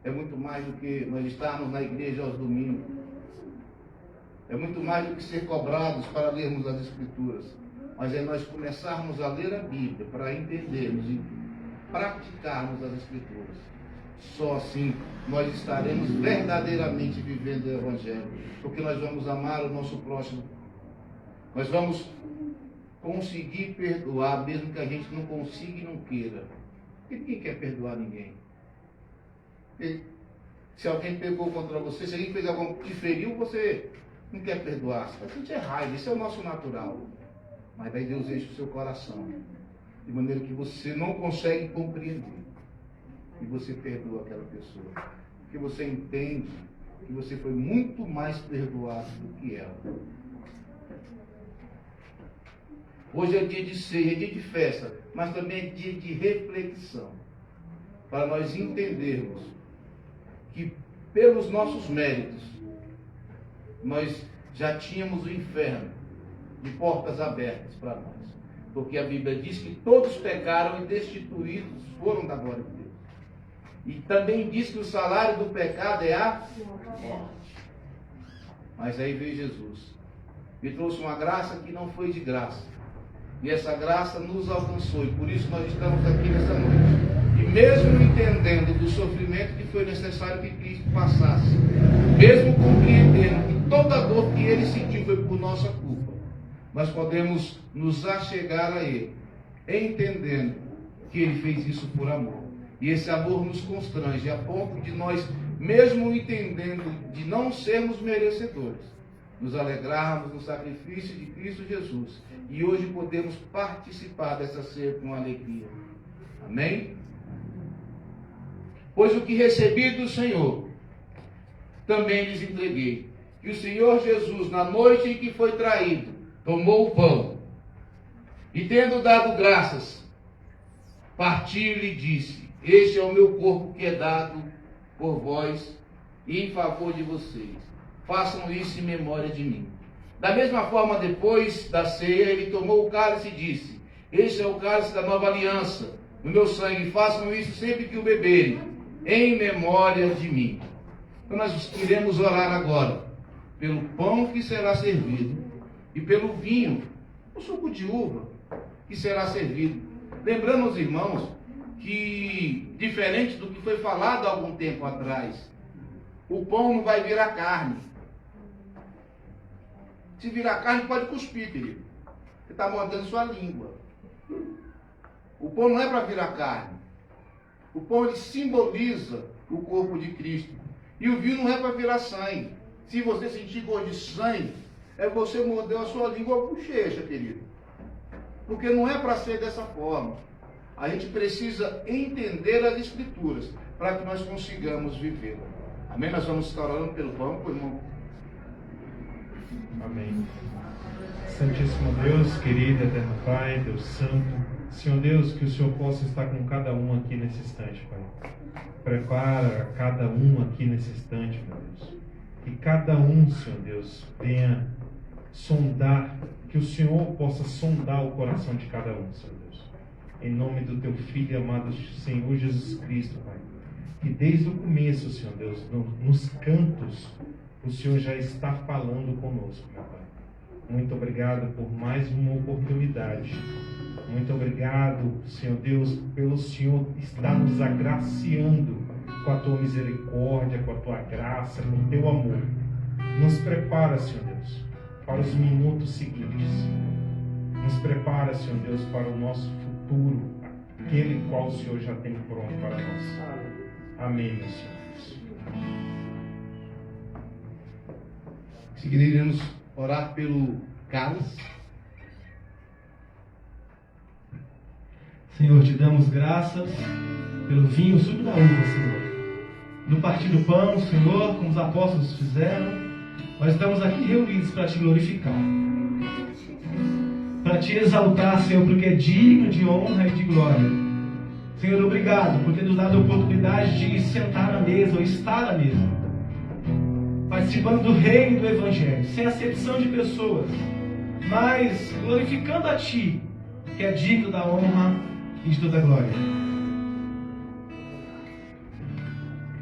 é muito mais do que nós estarmos na igreja aos domingos. É muito mais do que ser cobrados para lermos as Escrituras. Mas é nós começarmos a ler a Bíblia para entendermos e praticarmos as Escrituras. Só assim nós estaremos verdadeiramente vivendo o Evangelho. Porque nós vamos amar o nosso próximo. Nós vamos conseguir perdoar, mesmo que a gente não consiga e não queira. Porque ninguém quer perdoar ninguém. Porque se alguém pegou contra você, se alguém fez algo que te feriu, você não quer perdoar. Você vai sentir raiva, isso é o nosso natural. Mas daí Deus enche o seu coração. De maneira que você não consegue compreender. E você perdoa aquela pessoa. Porque você entende que você foi muito mais perdoado do que ela. Hoje é dia de ceia, é dia de festa, mas também é dia de reflexão. Para nós entendermos que pelos nossos méritos, nós já tínhamos o inferno de portas abertas para nós. Porque a Bíblia diz que todos pecaram e destituídos foram da glória de Deus. E também diz que o salário do pecado é a morte. Mas aí veio Jesus e trouxe uma graça que não foi de graça. E essa graça nos alcançou. E por isso nós estamos aqui nessa noite. E mesmo entendendo do sofrimento que foi necessário que Cristo passasse, mesmo compreendendo que toda a dor que Ele sentiu foi por nossa culpa, nós podemos nos achegar a Ele, entendendo que Ele fez isso por amor. E esse amor nos constrange a ponto de nós, mesmo entendendo de não sermos merecedores, nos alegrarmos no sacrifício de Cristo Jesus. E hoje podemos participar dessa ceia com alegria. Amém? Pois o que recebi do Senhor, também lhes entreguei. Que o Senhor Jesus, na noite em que foi traído, tomou o pão. E tendo dado graças, partiu e lhe disse: este é o meu corpo que é dado por vós e em favor de vocês. Façam isso em memória de mim. Da mesma forma, depois da ceia, ele tomou o cálice e disse: este é o cálice da nova aliança, no meu sangue. Façam isso sempre que o beberem, em memória de mim. Então nós iremos orar agora pelo pão que será servido e pelo vinho, o suco de uva que será servido. Lembrando aos irmãos que, diferente do que foi falado há algum tempo atrás, o pão não vai virar carne. Se virar carne, pode cuspir, querido. Você está mordendo sua língua. O pão não é para virar carne. O pão, ele simboliza o corpo de Cristo. E o vinho não é para virar sangue. Se você sentir gosto de sangue, é você morder a sua língua ou a bochecha, querido. Porque não é para ser dessa forma. A gente precisa entender as Escrituras para que nós consigamos viver. Amém? Nós vamos estar orando pelo pão, irmão. Amém. Santíssimo Deus, querido, eterno Pai, Deus Santo, Senhor Deus, que o Senhor possa estar com cada um aqui nesse instante, Pai. Prepara cada um aqui nesse instante, meu Deus. Que cada um, Senhor Deus, venha sondar, que o Senhor possa sondar o coração de cada um, Senhor Deus. Em nome do Teu Filho amado Senhor Jesus Cristo, Pai. Que desde o começo, Senhor Deus, nos cantos, o Senhor já está falando conosco, meu Pai. Muito obrigado por mais uma oportunidade. Muito obrigado, Senhor Deus, pelo Senhor estar nos agraciando com a Tua misericórdia, com a Tua graça, com o Teu amor. Nos prepara, Senhor Deus, para os minutos seguintes. Nos prepara, Senhor Deus, para o nosso futuro, aquele qual o Senhor já tem pronto para nós. Amém, meu Senhor Deus. Em seguida, iremos orar pelo cálice. Senhor, te damos graças pelo vinho, o suco da uva, Senhor. No partir do pão, Senhor, como os apóstolos fizeram, nós estamos aqui reunidos para te glorificar, para te exaltar, Senhor, porque é digno de honra e de glória. Senhor, obrigado por ter nos dado a oportunidade de sentar à mesa ou estar à mesa, participando do reino do Evangelho, sem acepção de pessoas, mas glorificando a Ti, que é digno da honra e de toda a glória.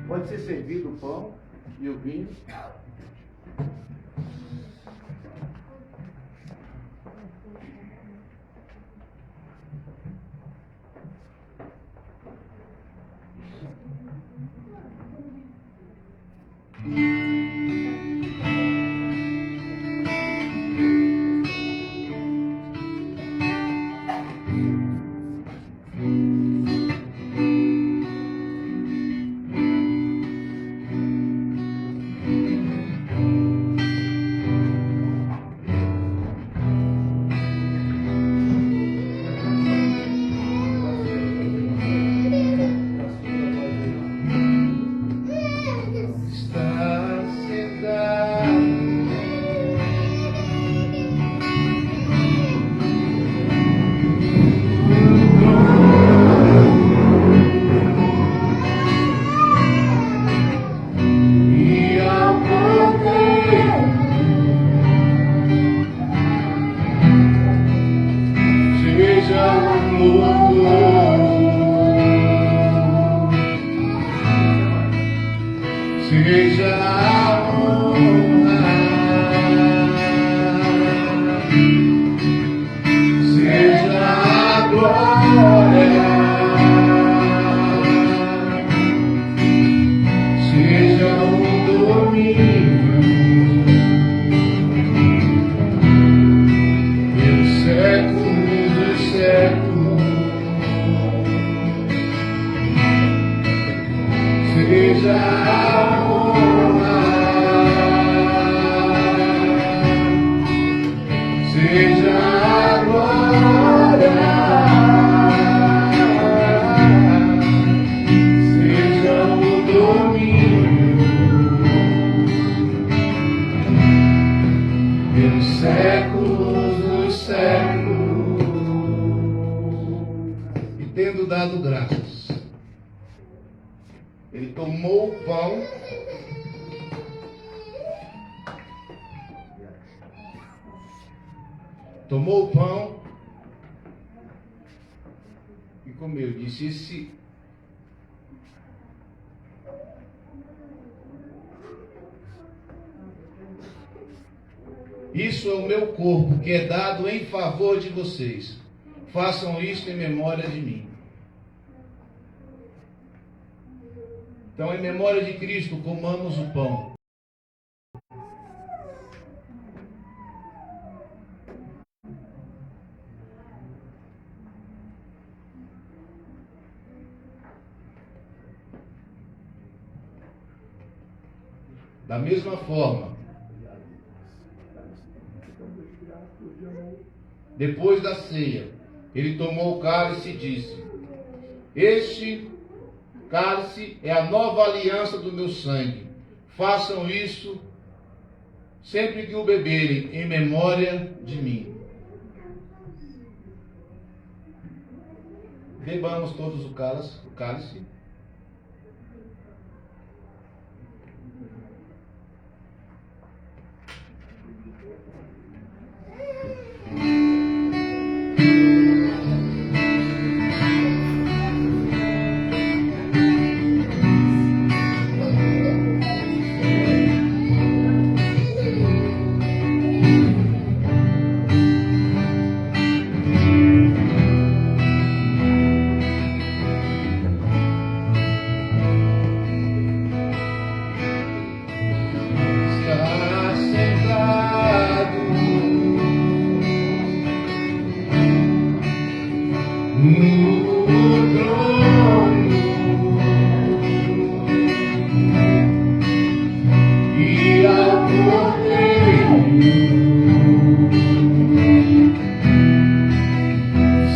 Pode ser servido o pão e o vinho. Tomou o pão e comeu. Disse: isso é o meu corpo, que é dado em favor de vocês. Façam isto em memória de mim. Então, em memória de Cristo, comamos o pão. Da mesma forma, depois da ceia, ele tomou o cálice e disse: este cálice é a nova aliança do meu sangue. Façam isso sempre que o beberem, em memória de mim. Bebamos todos o cálice.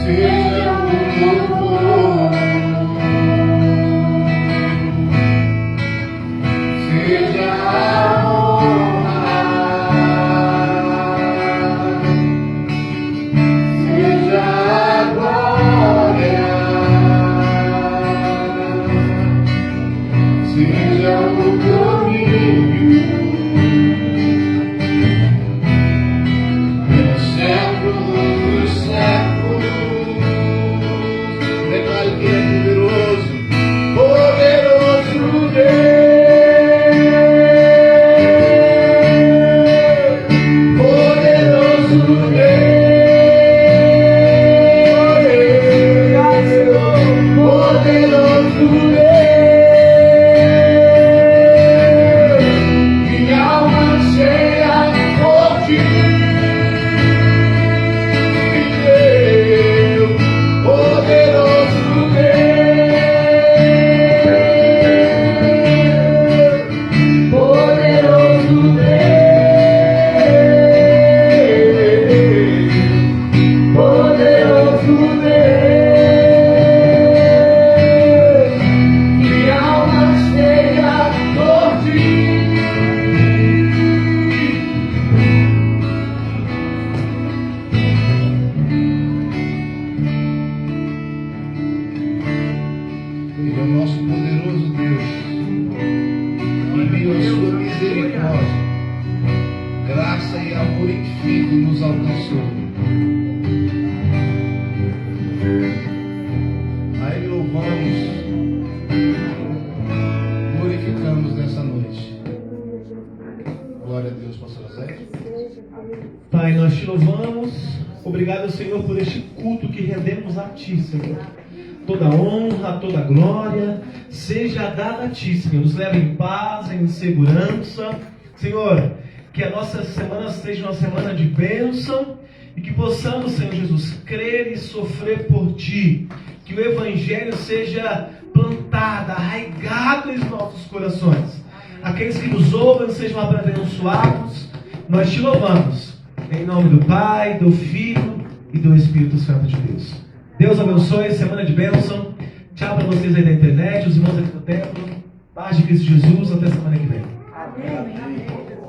Seja o Pai, nós te louvamos. Obrigado, Senhor, por este culto que rendemos a Ti, Senhor. Toda honra, toda glória seja dada a Ti, Senhor. Nos leva em paz, em segurança. Senhor, que a nossa semana seja uma semana de bênção e que possamos, Senhor Jesus, crer e sofrer por Ti. Que o Evangelho seja plantado, arraigado em nossos corações. Aqueles que nos ouvem sejam abençoados. Nós te louvamos. Em nome do Pai, do Filho e do Espírito Santo de Deus. Deus abençoe, semana de bênção. Tchau para vocês aí da internet, os irmãos aqui do templo. Paz de Cristo Jesus, até semana que vem. Amém.